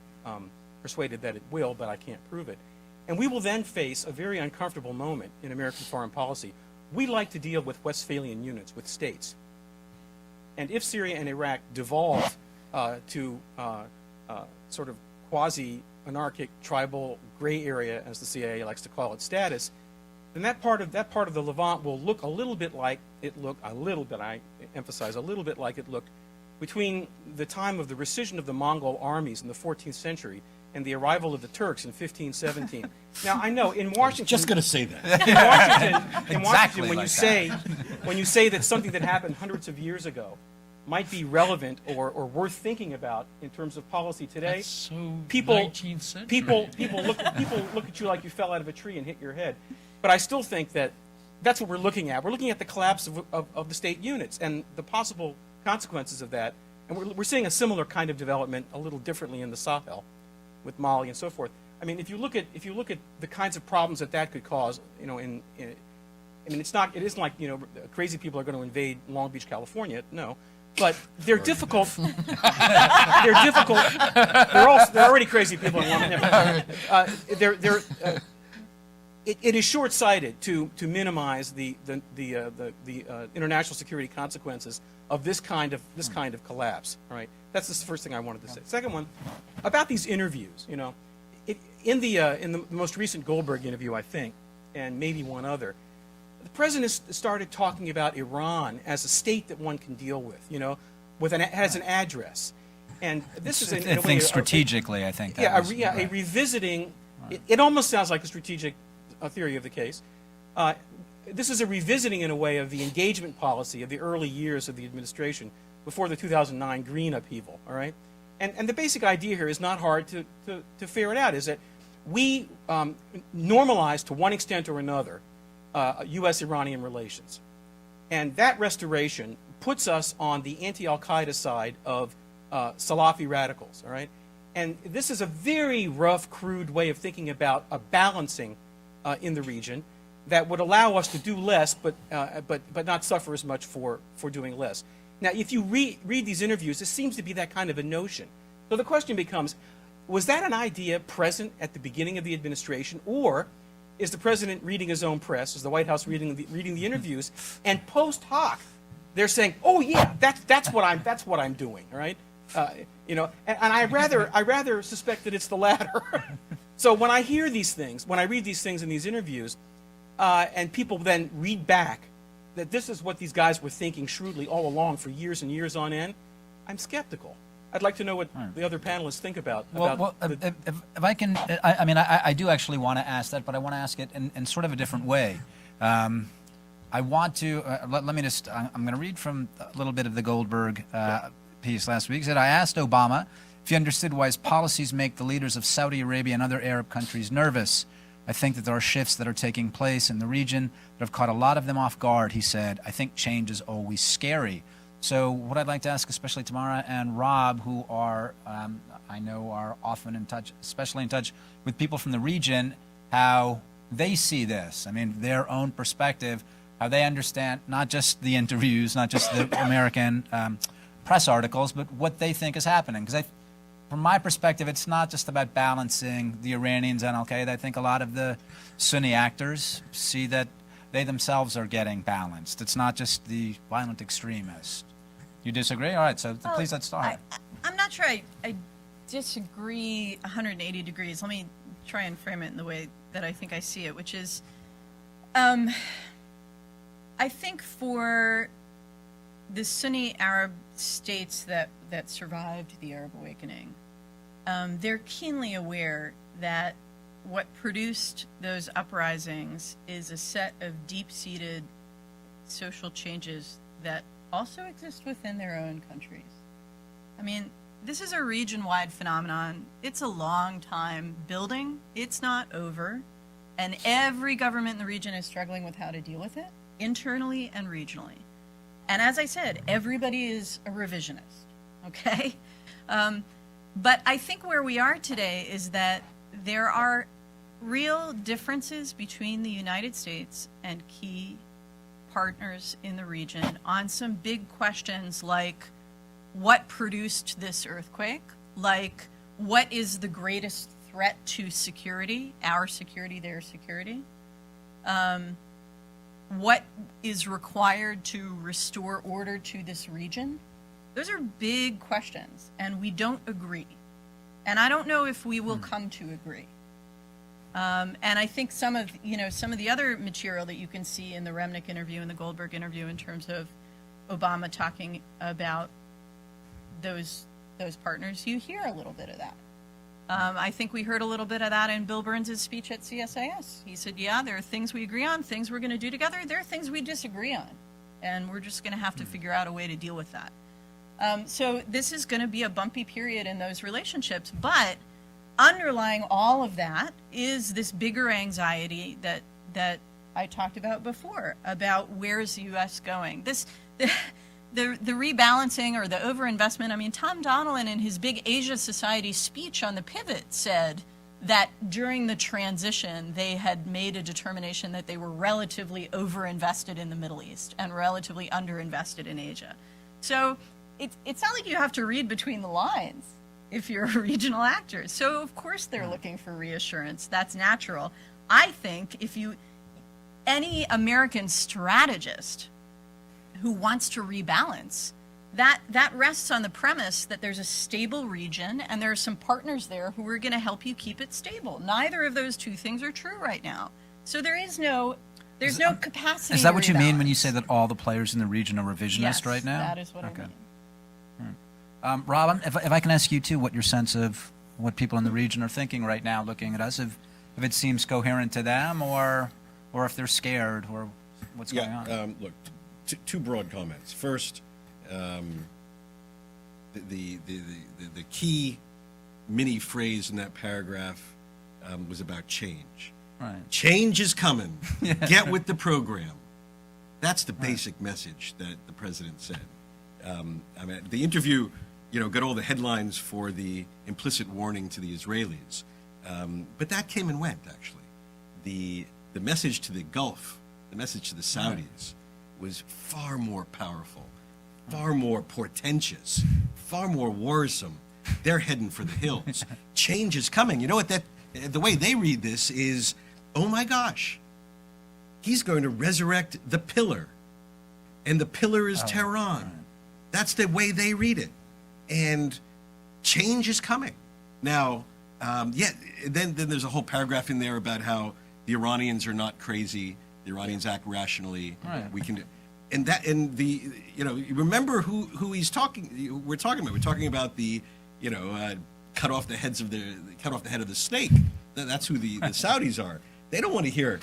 persuaded that it will, but I can't prove it. And we will then face a very uncomfortable moment in American foreign policy. We like to deal with Westphalian units, with states. And if Syria and Iraq devolve to sort of quasi-anarchic, tribal, gray area, as the CIA likes to call it, status, then that part of the Levant will look a little bit like it looked, I emphasize, a little bit like it looked between the time of the rescission of the Mongol armies in the 14th century and the arrival of the Turks in 1517. Now, I know in Washington... Just going to say that. In Washington, when you say that something that happened hundreds of years ago might be relevant or worth thinking about in terms of policy today, That's so people 19th century. people look at you like you fell out of a tree and hit your head. But I still think that that's what we're looking at. We're looking at the collapse of the state units and the possible consequences of that And we're seeing a similar kind of development a little differently in the Sahel with Mali and so forth. I mean, if you look at the kinds of problems that could cause, I mean, it isn't like, crazy people are going to invade Long Beach, California. No. But they're difficult. They're difficult. They're already crazy people in Long Beach. It is short-sighted to minimize the international security consequences of this kind of collapse. Right? That's the first thing I wanted to say. Second one, about these interviews. In the most recent Goldberg interview, I think, and maybe one other, the president started talking about Iran as a state that one can deal with. Has an address, and this is in a way strategically. I think. A revisiting. It almost sounds like a strategic theory of the case. This is a revisiting, in a way, of the engagement policy of the early years of the administration before the 2009 Green upheaval. All right, and the basic idea here is not hard to ferret out. Is that we normalized to one extent or another U.S.-Iranian relations, and that restoration puts us on the anti-Al-Qaeda side of Salafi radicals. All right, and this is a very rough, crude way of thinking about a balancing in the region that would allow us to do less, but not suffer as much for doing less. Now, if you read these interviews, it seems to be that kind of a notion. So the question becomes, was that an idea present at the beginning of the administration, or is the president reading his own press, is the White House reading the interviews, and post hoc, they're saying, "Oh yeah, that's what I'm doing," all right? And I rather suspect that it's the latter. So when I hear these things, when I read these things in these interviews, and people then read back that this is what these guys were thinking shrewdly all along for years and years on end, I'm skeptical. I'd like to know what the other panelists think about. If I can, I do actually want to ask that, but I want to ask it in sort of a different way. I want to, let me just, I'm going to read from a little bit of the Goldberg piece last week. It said, I asked Obama if he understood why his policies make the leaders of Saudi Arabia and other Arab countries nervous. I think that there are shifts that are taking place in the region that have caught a lot of them off guard, he said. I think change is always scary. So what I'd like to ask, especially Tamara and Rob, who are, I know, are often in touch, especially in touch with people from the region, how they see this. I mean, their own perspective, how they understand not just the interviews, not just the American press articles, but what they think is happening. Because from my perspective, it's not just about balancing the Iranians and Al-Qaeda. I think a lot of the Sunni actors see that they themselves are getting balanced. It's not just the violent extremists. You disagree? All right, so please let's start. I'm not sure I disagree 180 degrees. Let me try and frame it in the way that I think I see it, which is, I think for the Sunni Arab states that survived the Arab awakening, they're keenly aware that what produced those uprisings is a set of deep-seated social changes that also exist within their own countries. I mean, this is a region-wide phenomenon. It's a long time building. It's not over. And every government in the region is struggling with how to deal with it, internally and regionally. And as I said, everybody is a revisionist, okay? But I think where we are today is that there are real differences between the United States and key partners in the region on some big questions like what produced this earthquake, like what is the greatest threat to security, our security, their security, what is required to restore order to this region. Those are big questions, and we don't agree. And I don't know if we will come to agree. And I think some of the other material that you can see in the Remnick interview and the Goldberg interview in terms of Obama talking about those partners, you hear a little bit of that. I think we heard a little bit of that in Bill Burns' speech at CSIS. He said, yeah, there are things we agree on, things we're going to do together. There are things we disagree on, and we're just going to have to figure out a way to deal with that. So this is going to be a bumpy period in those relationships, but underlying all of that is this bigger anxiety that I talked about before, about where's the U.S. going. the rebalancing or the overinvestment, I mean, Tom Donilon in his big Asia Society speech on the pivot said that during the transition, they had made a determination that they were relatively overinvested in the Middle East and relatively underinvested in Asia. So it's not like you have to read between the lines if you're a regional actor. So of course they're looking for reassurance. That's natural. I think any American strategist who wants to rebalance, that rests on the premise that there's a stable region and there are some partners there who are going to help you keep it stable. Neither of those two things are true right now. So there's no capacity. Is that to what you mean when you rebalance. say that all the players in the region are revisionist Yes, right now? that is what I mean. Robin, if I can ask you too, what your sense of what people in the region are thinking right now, looking at us, if it seems coherent to them, or if they're scared, or what's going on? Look, two broad comments. First, the key mini phrase in that paragraph was about change. Right. Change is coming. Get with the program. That's the basic message that the president said. I mean, the interview, got all the headlines for the implicit warning to the Israelis, but that came and went. Actually, the message to the Gulf, the message to the Saudis, was far more powerful, far more portentous, far more worrisome. They're heading for the hills. Change is coming. You know what? The way they read this is, oh my gosh, he's going to resurrect the pillar, and the pillar is Tehran. That's the way they read it, and change is coming. Now, then there's a whole paragraph in there about how the Iranians are not crazy. The Iranians act rationally. Right. We can, you remember who he's talking. We're talking about. We're talking about the, cut off the head of the snake. That's who the Saudis are. They don't want to hear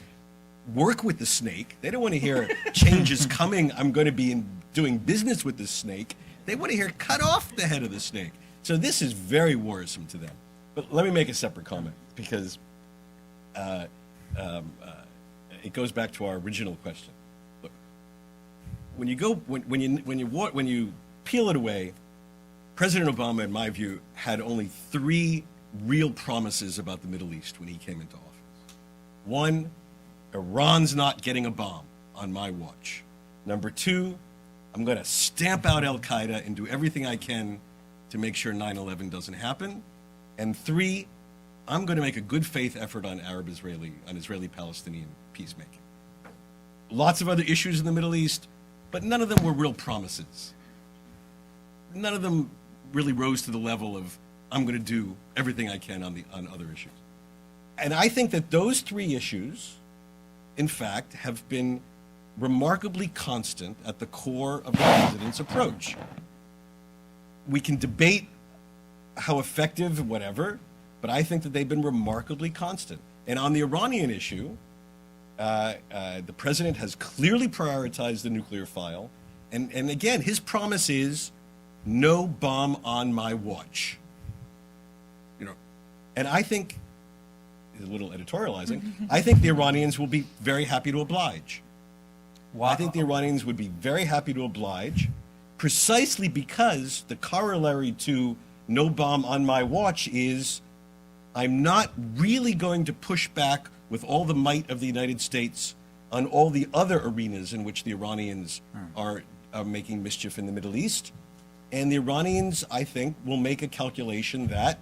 work with the snake. They don't want to hear change is coming. I'm going to be doing business with the snake. They want to hear cut off the head of the snake. So this is very worrisome to them. But let me make a separate comment because it goes back to our original question. Look, when you peel it away, President Obama, in my view, had only 3 real promises about the Middle East when he came into office. 1, Iran's not getting a bomb on my watch. Number 2, I'm going to stamp out al-Qaeda and do everything I can to make sure 9/11 doesn't happen. And 3, I'm going to make a good faith effort on Israeli-Palestinian peacemaking. Lots of other issues in the Middle East, but none of them were real promises. None of them really rose to the level of I'm going to do everything I can on other issues. And I think that those 3 issues, in fact, have been remarkably constant at the core of the president's approach. We can debate how effective, whatever, but I think that they've been remarkably constant. And on the Iranian issue, the president has clearly prioritized the nuclear file. And again, his promise is no bomb on my watch. And I think, a little editorializing, I think the Iranians will be very happy to oblige. Wow. I think the Iranians would be very happy to oblige, precisely because the corollary to no bomb on my watch is I'm not really going to push back with all the might of the United States on all the other arenas in which the Iranians are making mischief in the Middle East. And the Iranians, I think, will make a calculation that,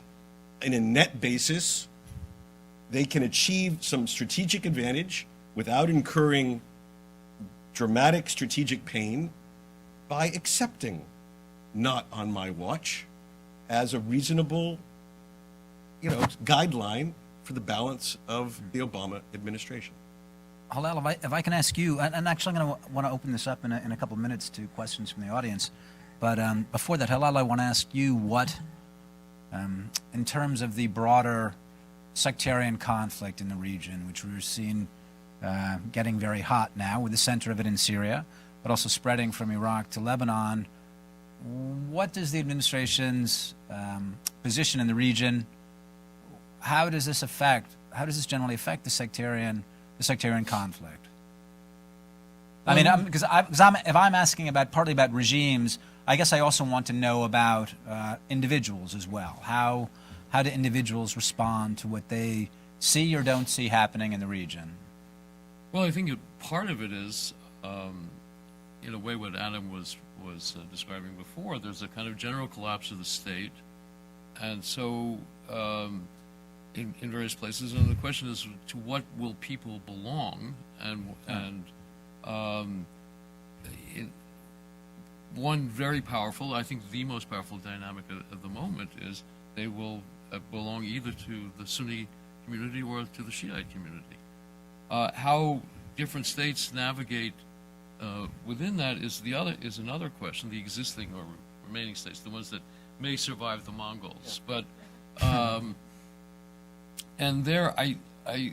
in a net basis, they can achieve some strategic advantage without incurring dramatic strategic pain by accepting not on my watch as a reasonable, guideline for the balance of the Obama administration. Halal, if I can ask you, and actually I'm going to want to open this up in a couple of minutes to questions from the audience, but before that, Halal, I want to ask you what, in terms of the broader sectarian conflict in the region, which we're seeing getting very hot now, with the center of it in Syria, but also spreading from Iraq to Lebanon, what does the administration's position in the region, how does this generally affect the sectarian conflict? I mean, because if I'm asking partly about regimes, I guess I also want to know about individuals as well. How do individuals respond to what they see or don't see happening in the region? Well, I think part of it is, in a way, what Adam was describing before. There's a kind of general collapse of the state, and so in various places, and the question is, to what will people belong? One very powerful, I think the most powerful dynamic of the moment is they will belong either to the Sunni community or to the Shiite community. How different states navigate within that is another question. The existing or remaining states, the ones that may survive the Mongols, but and there I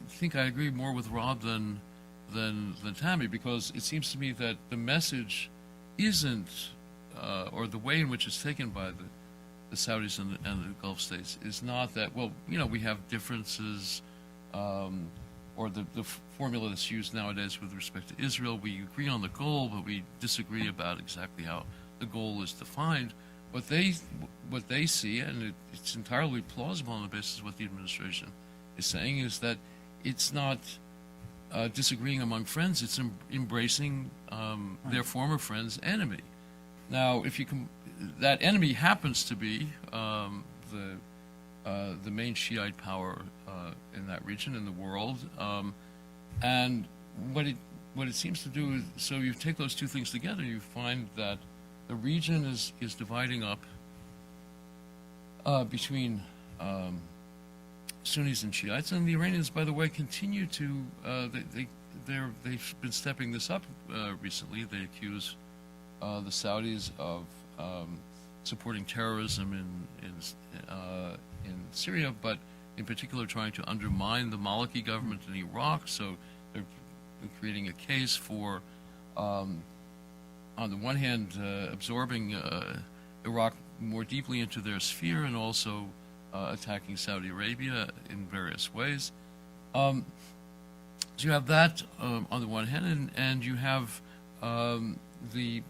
think I agree more with Rob than Tammy, because it seems to me that the message isn't, or the way in which it's taken by the Saudis and the Gulf states is not that, well, we have differences, or the formula that's used nowadays with respect to Israel. We agree on the goal, but we disagree about exactly how the goal is defined. What they see, and it's entirely plausible on the basis of what the administration is saying, is that it's not disagreeing among friends, it's embracing their former friend's enemy. Now, that enemy happens to be the main Shiite power in that region, in the world, and what it seems to do is, so you take those two things together, you find that the region is dividing up between Sunnis and Shiites, and the Iranians, by the way, continue to they've been stepping this up recently. They accuse the Saudis of supporting terrorism in Syria, but in particular trying to undermine the Maliki government in Iraq. So they're creating a case for, on the one hand, absorbing Iraq more deeply into their sphere, and also attacking Saudi Arabia in various ways. So you have that on the one hand, and you have the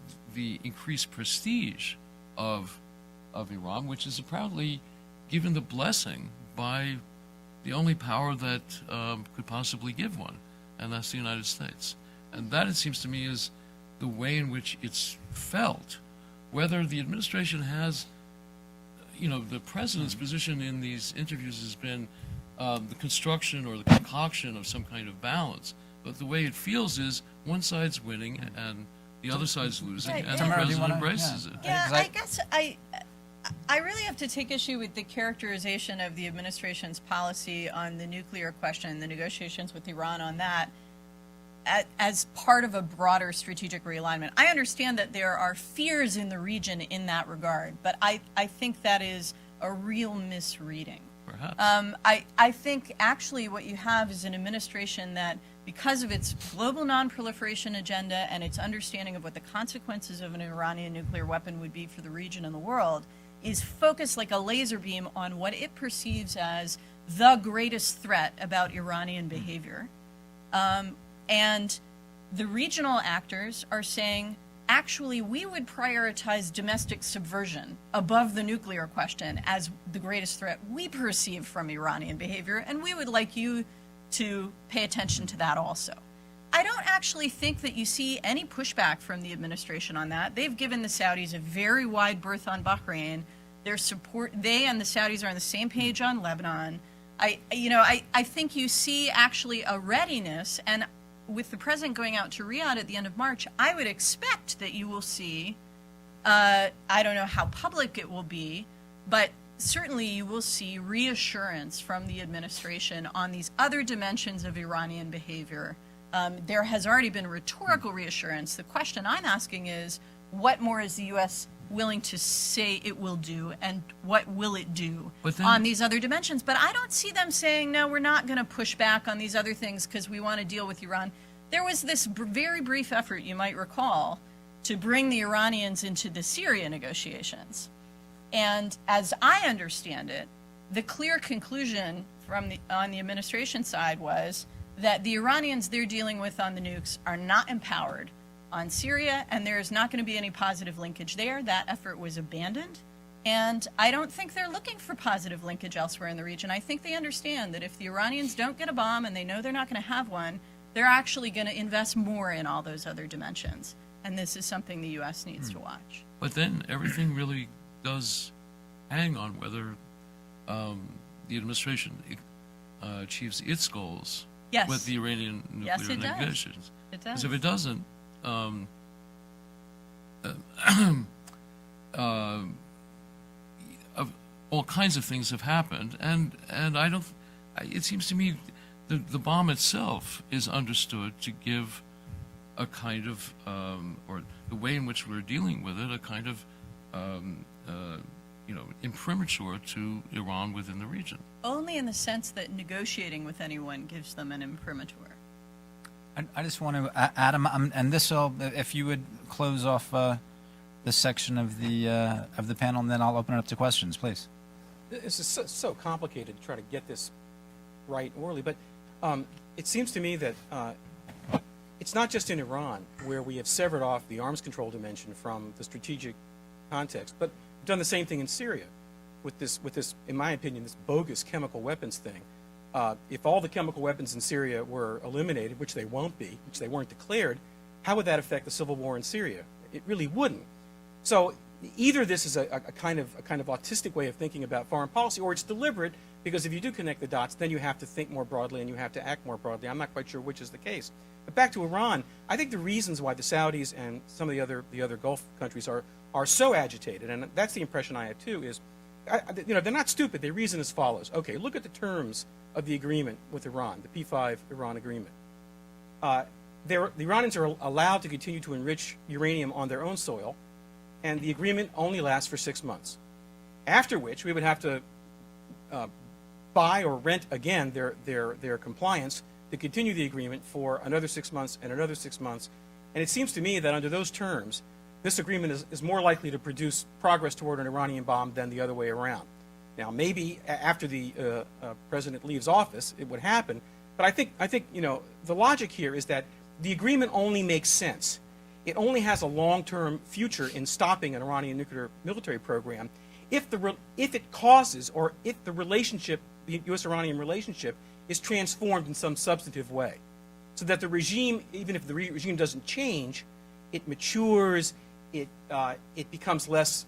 increased prestige of Iran, which is proudly given the blessing by the only power that could possibly give one, and that's the United States. And that, it seems to me, is the way in which it's felt. Whether the administration has, the president's position in these interviews has been the construction or the concoction of some kind of balance, but the way it feels is one side's winning and the other side's losing, and the president embraces it. Yeah, I guess I really have to take issue with the characterization of the administration's policy on the nuclear question, the negotiations with Iran on that, as part of a broader strategic realignment. I understand that there are fears in the region in that regard, but I think that is a real misreading. Perhaps. I think actually what you have is an administration that, because of its global non-proliferation agenda and its understanding of what the consequences of an Iranian nuclear weapon would be for the region and the world, is focused like a laser beam on what it perceives as the greatest threat about Iranian behavior. And the regional actors are saying, actually, we would prioritize domestic subversion above the nuclear question as the greatest threat we perceive from Iranian behavior, and we would like you to pay attention to that also. I don't actually think that you see any pushback from the administration on that. They've given the Saudis a very wide berth on Bahrain. Their support, they and the Saudis are on the same page on Lebanon. I think you see actually a readiness, and with the president going out to Riyadh at the end of March, I would expect that you will see, I don't know how public it will be, but certainly you will see reassurance from the administration on these other dimensions of Iranian behavior. There has already been rhetorical reassurance. The question I'm asking is, what more is the U.S. willing to say it will do, and what will it do on these other dimensions? But I don't see them saying, no, we're not going to push back on these other things because we want to deal with Iran. There was this very brief effort, you might recall, to bring the Iranians into the Syria negotiations. And as I understand it, the clear conclusion on the administration side was that the Iranians they're dealing with on the nukes are not empowered, on Syria, and there's not going to be any positive linkage there. That effort was abandoned. And I don't think they're looking for positive linkage elsewhere in the region. I think they understand that if the Iranians don't get a bomb and they know they're not going to have one, they're actually going to invest more in all those other dimensions. And this is something the U.S. needs to watch. But then everything really does hang on whether the administration achieves its goals Yes. with the Iranian nuclear Yes, it does. negotiations. It Because does. if it doesn't, all kinds of things have happened, and I don't. It seems to me the bomb itself is understood to give a kind of, or the way in which we're dealing with it, a kind of, imprimatur to Iran within the region. Only in the sense that negotiating with anyone gives them an imprimatur. I just want to, Adam, and this will, if you would close off this section of the panel, and then I'll open it up to questions, please. This is so complicated to try to get this right orally, but it seems to me that it's not just in Iran where we have severed off the arms control dimension from the strategic context, but we've done the same thing in Syria with this, in my opinion, this bogus chemical weapons thing. If all the chemical weapons in Syria were eliminated, which they won't be, which they weren't declared, how would that affect the civil war in Syria? It really wouldn't. So either this is a kind of autistic way of thinking about foreign policy, or it's deliberate, because if you do connect the dots, then you have to think more broadly and you have to act more broadly. I'm not quite sure which is the case. But back to Iran, I think the reasons why the Saudis and some of the other Gulf countries are so agitated, and that's the impression I have too, is they're not stupid. They reason as follows. Okay, look at the terms of the agreement with Iran, the P5 Iran agreement. The Iranians are allowed to continue to enrich uranium on their own soil, and the agreement only lasts for 6 months, after which we would have to buy or rent again their compliance to continue the agreement for another 6 months and another 6 months. And it seems to me that under those terms, this agreement is more likely to produce progress toward an Iranian bomb than the other way around. Now, maybe after the president leaves office, it would happen. But I think the logic here is that the agreement only makes sense. It only has a long-term future in stopping an Iranian nuclear military program if it causes, or if the relationship, the U.S.-Iranian relationship, is transformed in some substantive way, so that the regime, even if the regime doesn't change, it matures. It becomes less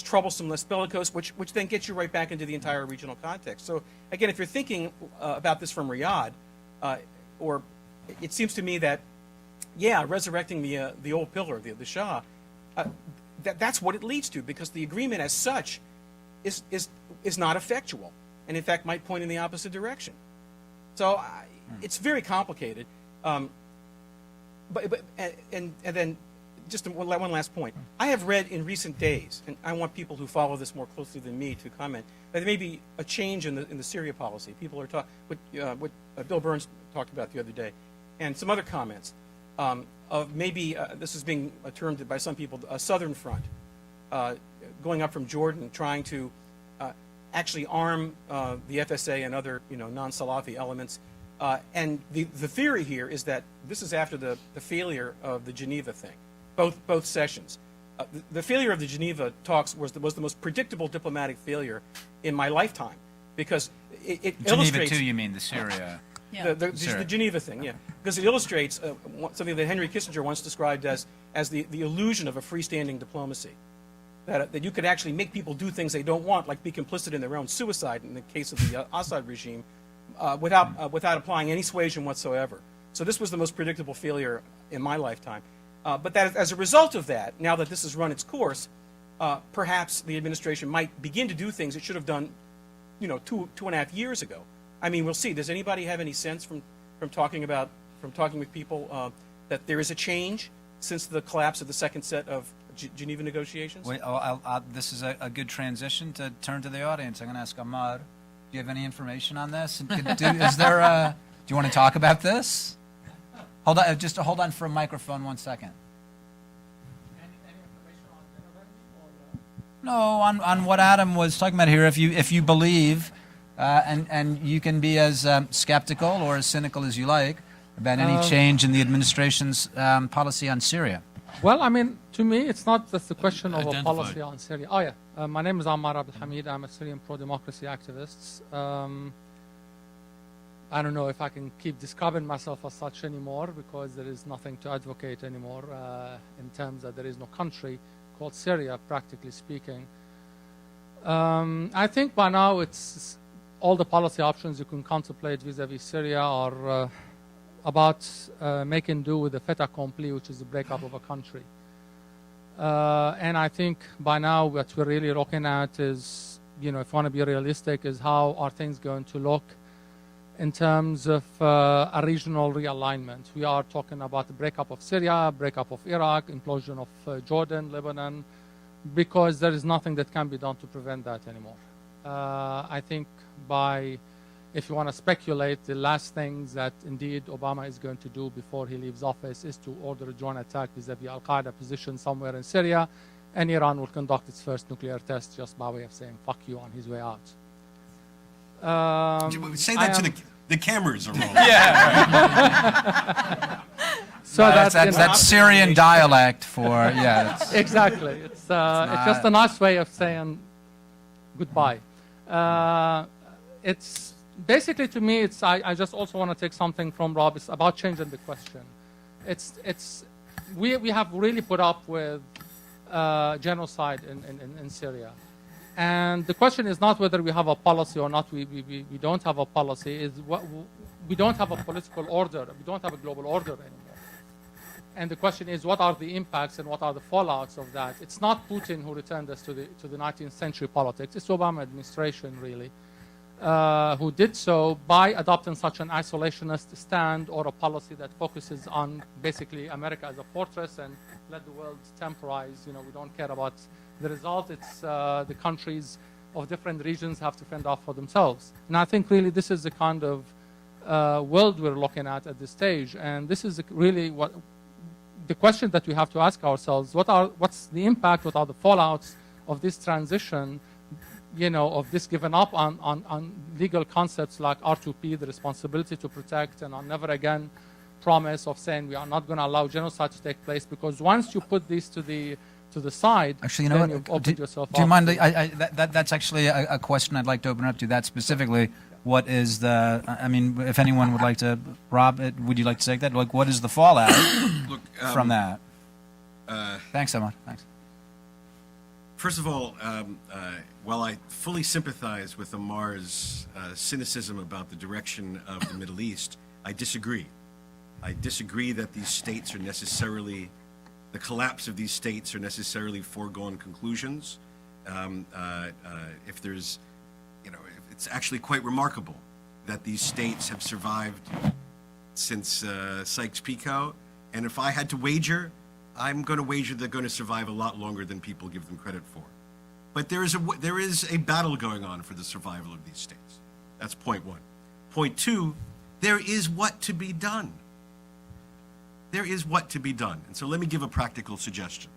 troublesome, less bellicose, which then gets you right back into the entire regional context. So again, if you're thinking about this from Riyadh, or it seems to me that, yeah, resurrecting the old pillar, the Shah, that's what it leads to, because the agreement as such is not effectual, and in fact might point in the opposite direction. So it's very complicated. But then. Just one last point. I have read in recent days, and I want people who follow this more closely than me to comment, that there may be a change in the Syria policy. People are talking, what Bill Burns talked about the other day, and some other comments of maybe, this is being termed by some people, a southern front, going up from Jordan, trying to actually arm the FSA and other non-Salafi elements. And the theory here is that this is after the failure of the Geneva thing. Both sessions. The failure of the Geneva talks was the most predictable diplomatic failure in my lifetime, because it Geneva illustrates... too, you mean, the Syria. Yeah. The Geneva thing, yeah. Because it illustrates something that Henry Kissinger once described as the illusion of a freestanding diplomacy. That you could actually make people do things they don't want, like be complicit in their own suicide in the case of the Assad regime, without applying any suasion whatsoever. So this was the most predictable failure in my lifetime. But that as a result of that, now that this has run its course, perhaps the administration might begin to do things it should have done, 2.5 years ago. I mean, we'll see. Does anybody have any sense from talking with people that there is a change since the collapse of the second set of Geneva negotiations? Wait, this is a good transition to turn to the audience. I'm going to ask Ahmad. Do you have any information on this? Do you want to talk about this? Hold on, just hold on for a microphone 1 second. No, on what Adam was talking about here. If you believe, and you can be as skeptical or as cynical as you like, about any change in the administration's policy on Syria? Well, I mean, to me, it's not just a question of a Identify. policy on Syria. Oh, yeah. My name is Ammar Abdelhamid. I'm a Syrian pro-democracy activist. I don't know if I can keep describing myself as such anymore because there is nothing to advocate anymore in terms that there is no country called Syria, practically speaking. I think by now it's all the policy options you can contemplate vis-a-vis Syria are about making do with the fait accompli, which is the breakup of a country. And I think by now what we're really looking at is, if you want to be realistic, is how are things going to look in terms of a regional realignment. We are talking about the breakup of Syria, breakup of Iraq, implosion of Jordan, Lebanon, because there is nothing that can be done to prevent that anymore. I think if you want to speculate, the last things that indeed Obama is going to do before he leaves office is to order a joint attack vis-a-vis Al-Qaeda position somewhere in Syria, and Iran will conduct its first nuclear test just by way of saying fuck you on his way out. Say that to the cameras are rolling. So That's Syrian dialect for, exactly. It's just a nice way of saying goodbye. It's basically, to me, I just also want to take something from Rob. It's about changing the question. We have really put up with genocide in Syria. And the question is not whether we have a policy or not. We don't have a policy. We don't have a political order. We don't have a global order anymore. And the question is, what are the impacts and what are the fallouts of that? It's not Putin who returned us to the 19th century politics. It's the Obama administration, really, who did so by adopting such an isolationist stand or a policy that focuses on basically America as a fortress and let the world temporize. We don't care about the result. It's the countries of different regions have to fend off for themselves. And I think really this is the kind of world we're looking at this stage. And this is really what the question that we have to ask ourselves: what's the impact? What are the fallouts of this transition? Of this giving up on legal concepts like R2P, the responsibility to protect, and on never again promise of saying we are not going to allow genocide to take place, because once you put these to the side, actually, you know then what? you've opened yourself Do you up. mind? That's actually a question I'd like to open up to. That specifically, what is the? I mean, if anyone would like to, Rob, would you like to take that? Like, what is the fallout from that? Thanks, Omar. Thanks. First of all, while I fully sympathize with Amar's cynicism about the direction of the Middle East, I disagree. I disagree that these states are necessarily, the collapse of these states are necessarily foregone conclusions. If there's, it's actually quite remarkable that these states have survived since Sykes-Picot, and if I had to wager, I'm going to wager they're going to survive a lot longer than people give them credit for. But there is a battle going on for the survival of these states. That's point one. Point two, there is what to be done. There is what to be done. And so let me give a practical suggestion.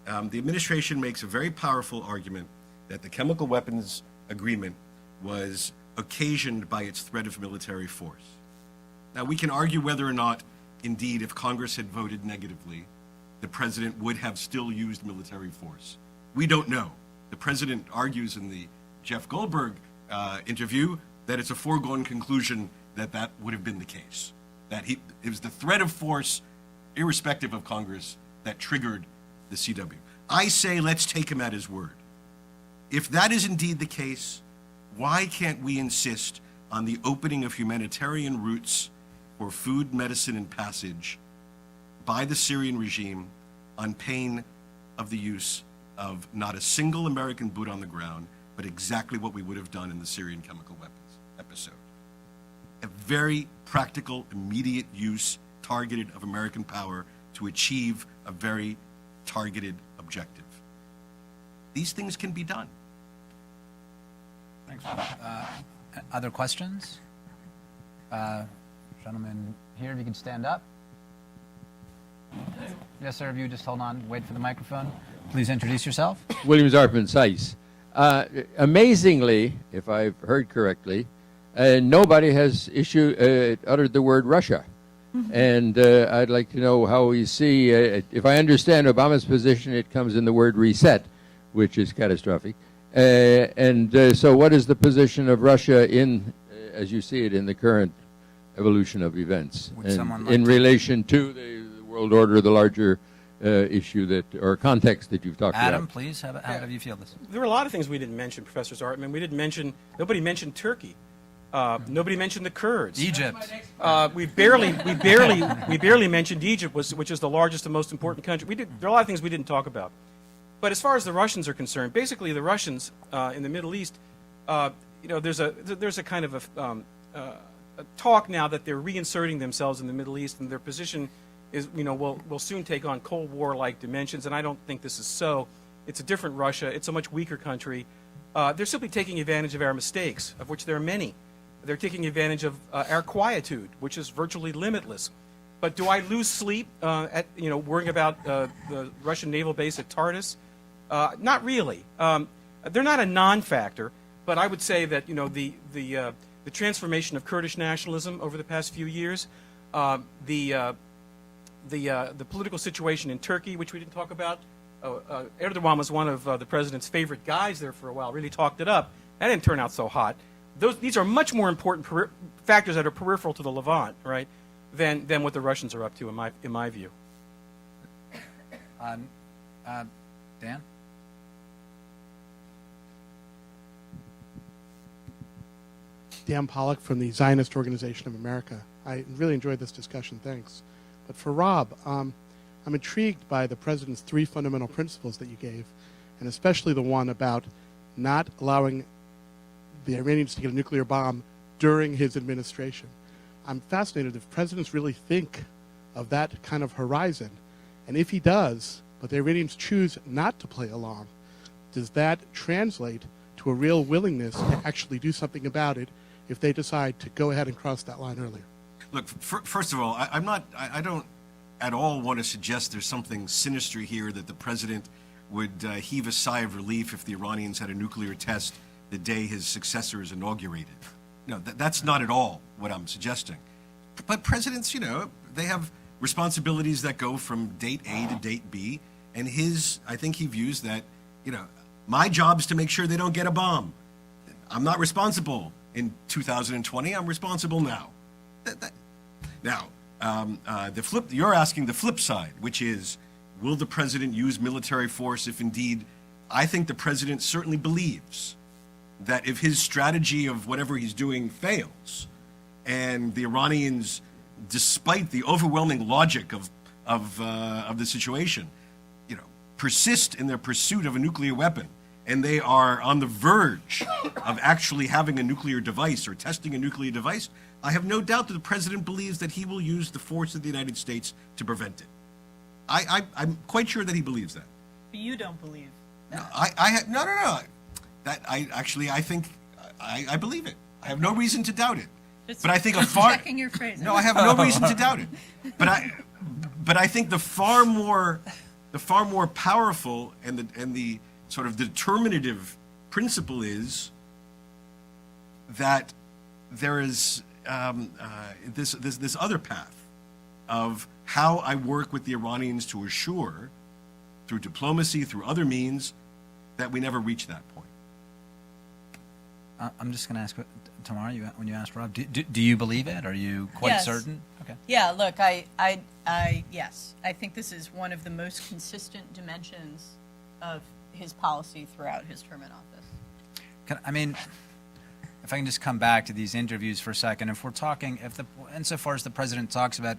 The administration makes a very powerful argument that the chemical weapons agreement was occasioned by its threat of military force. Now, we can argue whether or not, indeed, if Congress had voted negatively, the president would have still used military force. We don't know. The president argues in the Jeff Goldberg interview that it's a foregone conclusion that would have been the case. That it was the threat of force, irrespective of Congress, that triggered the CW. I say let's take him at his word. If that is indeed the case, why can't we insist on the opening of humanitarian routes for food, medicine, and passage by the Syrian regime on pain of the use of not a single American boot on the ground, but exactly what we would have done in the Syrian chemical weapons episode. A very practical, immediate use, targeted of American power to achieve a very targeted objective. These things can be done. Thanks. Other questions? Gentlemen here, if you can stand up. Yes, sir, if you just hold on, wait for the microphone. Please introduce yourself. William Zarpin Seiss. Amazingly, if I've heard correctly, nobody has uttered the word Russia. And I'd like to know how we see, if I understand Obama's position, it comes in the word reset, which is catastrophic. So what is the position of Russia in, as you see it, in the current evolution of events? Would someone And like in to- relation to the world order, the larger issue that, or context that you've talked Adam, about? please, how do you feel this? There were a lot of things we didn't mention, Professor Zartman. Nobody mentioned Turkey. Nobody mentioned the Kurds. Egypt. We barely mentioned Egypt, which is the largest and most important country. There are a lot of things we didn't talk about. But as far as the Russians are concerned, basically the Russians in the Middle East, there's a kind of a talk now that they're reinserting themselves in the Middle East, and their position is, will soon take on Cold War-like dimensions. And I don't think this is so. It's a different Russia. It's a much weaker country. They're simply taking advantage of our mistakes, of which there are many. They're taking advantage of our quietude, which is virtually limitless. But do I lose sleep worrying about the Russian naval base at Tartus? Not really. They're not a non-factor, but I would say that the transformation of Kurdish nationalism over the past few years, the political situation in Turkey, which we didn't talk about. Erdogan was one of the president's favorite guys there for a while. Really talked it up. That didn't turn out so hot. These are much more important factors that are peripheral to the Levant, right, than what the Russians are up to, in my view. Dan? Dan Pollock from the Zionist Organization of America. I really enjoyed this discussion, thanks. But for Rob, I'm intrigued by the President's 3 fundamental principles that you gave, and especially the one about not allowing the Iranians to get a nuclear bomb during his administration. I'm fascinated if presidents really think of that kind of horizon, and if he does, but the Iranians choose not to play along, does that translate to a real willingness to actually do something about it if they decide to go ahead and cross that line earlier? Look, first of all, I don't at all want to suggest there's something sinister here that the president would heave a sigh of relief if the Iranians had a nuclear test the day his successor is inaugurated. No, that's not at all what I'm suggesting. But presidents, they have responsibilities that go from date A to date B, and I think he views that, my job is to make sure they don't get a bomb. I'm not responsible in 2020, I'm responsible now. Now, you're asking the flip side, which is, will the president use military force if indeed, I think the president certainly believes that if his strategy of whatever he's doing fails, and the Iranians, despite the overwhelming logic of the situation, persist in their pursuit of a nuclear weapon, and they are on the verge of actually having a nuclear device or testing a nuclear device, I have no doubt that the president believes that he will use the force of the United States to prevent it. I'm quite sure that he believes that. But you don't believe that. No. I think I believe it. I have no reason to doubt it. But I think Checking your phrasing. No, I have no reason to doubt it. But I think the far more powerful and the sort of determinative principle is that there is this other path of how I work with the Iranians to assure, through diplomacy, through other means, that we never reach that point. I'm just going to ask Tamara, when you asked Rob, do you believe it? Are you quite Yes. certain? Okay. Yeah, look, yes, I think this is one of the most consistent dimensions of his policy throughout his term in office. If I can just come back to these interviews for a second, if we're talking, insofar as the president talks about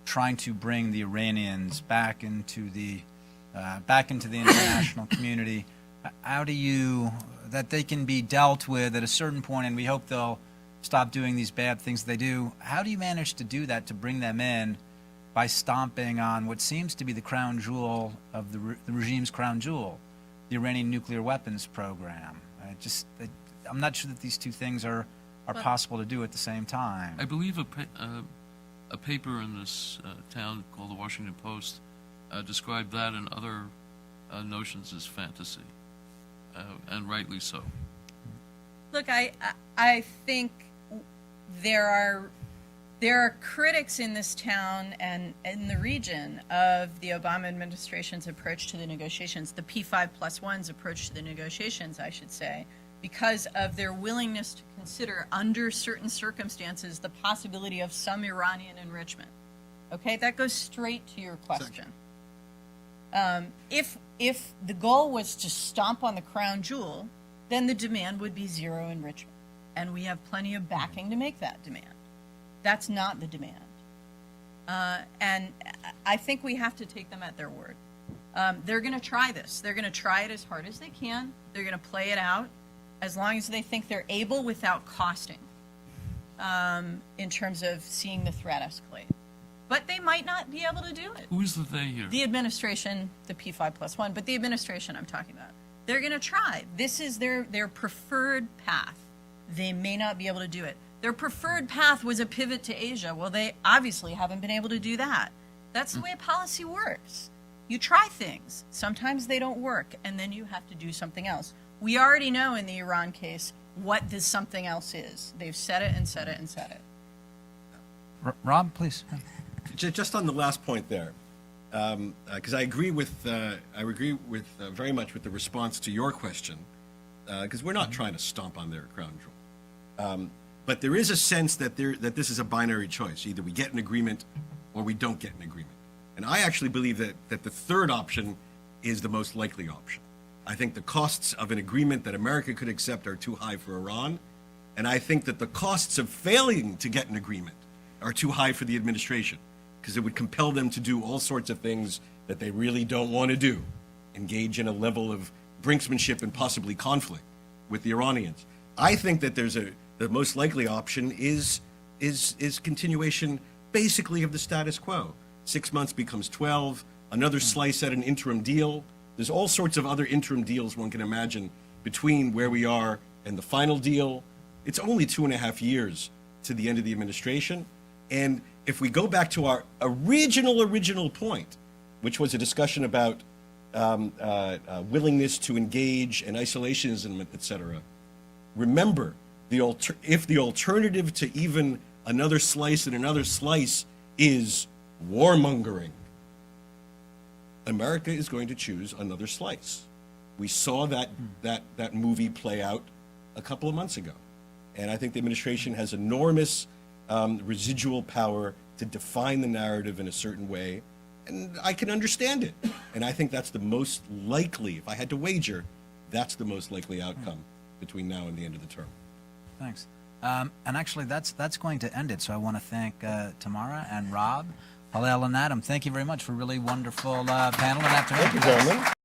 trying to bring the Iranians back into the international community, how do you, that they can be dealt with at a certain point, and we hope they'll stop doing these bad things they do, how do you manage to do that, to bring them in by stomping on what seems to be the crown jewel of the regime's crown jewel, the Iranian nuclear weapons program? I'm not sure that these two things are possible to do at the same time. I believe a paper in this town called the Washington Post described that and other notions as fantasy, and rightly so. Look, I think there are There are critics in this town and in the region of the Obama administration's approach to the negotiations, the P5+1's approach to the negotiations, I should say, because of their willingness to consider, under certain circumstances, the possibility of some Iranian enrichment. Okay, that goes straight to your question. If the goal was to stomp on the crown jewel, then the demand would be zero enrichment. And we have plenty of backing to make that demand. That's not the demand. And I think we have to take them at their word. They're going to try this. They're going to try it as hard as they can. They're going to play it out as long as they think they're able without costing in terms of seeing the threat escalate. But they might not be able to do it. Who is the they here? The administration, the P5+1, but the administration I'm talking about. They're going to try. This is their preferred path. They may not be able to do it. Their preferred path was a pivot to Asia. Well, they obviously haven't been able to do that. That's the way policy works. You try things. Sometimes they don't work, and then you have to do something else. We already know in the Iran case what this something else is. They've said it and said it and said it. Rob, please. Just on the last point there, because I agree with very much with the response to your question, because we're not trying to stomp on their crown jewel, but there is a sense that this is a binary choice. Either we get an agreement or we don't get an agreement. And I actually believe that the third option is the most likely option. I think the costs of an agreement that America could accept are too high for Iran, and I think that the costs of failing to get an agreement are too high for the administration, because it would compel them to do all sorts of things that they really don't want to do, engage in a level of brinksmanship and possibly conflict with the Iranians. I think that the most likely option is continuation basically of the status quo. 6 months becomes 12, another slice at an interim deal. There's all sorts of other interim deals one can imagine between where we are and the final deal. It's only 2.5 years to the end of the administration. And if we go back to our original point, which was a discussion about willingness to engage and isolationism, etc., remember, if the alternative to even another slice and another slice is warmongering, America is going to choose another slice. We saw that movie play out a couple of months ago. And I think the administration has enormous residual power to define the narrative in a certain way, and I can understand it. And I think that's the most likely, if I had to wager, that's the most likely outcome between now and the end of the term. Thanks. And actually, that's going to end it. So I want to thank Tamara and Rob, Hillel and Adam. Thank you very much for a really wonderful panel and afternoon. Thank you, gentlemen.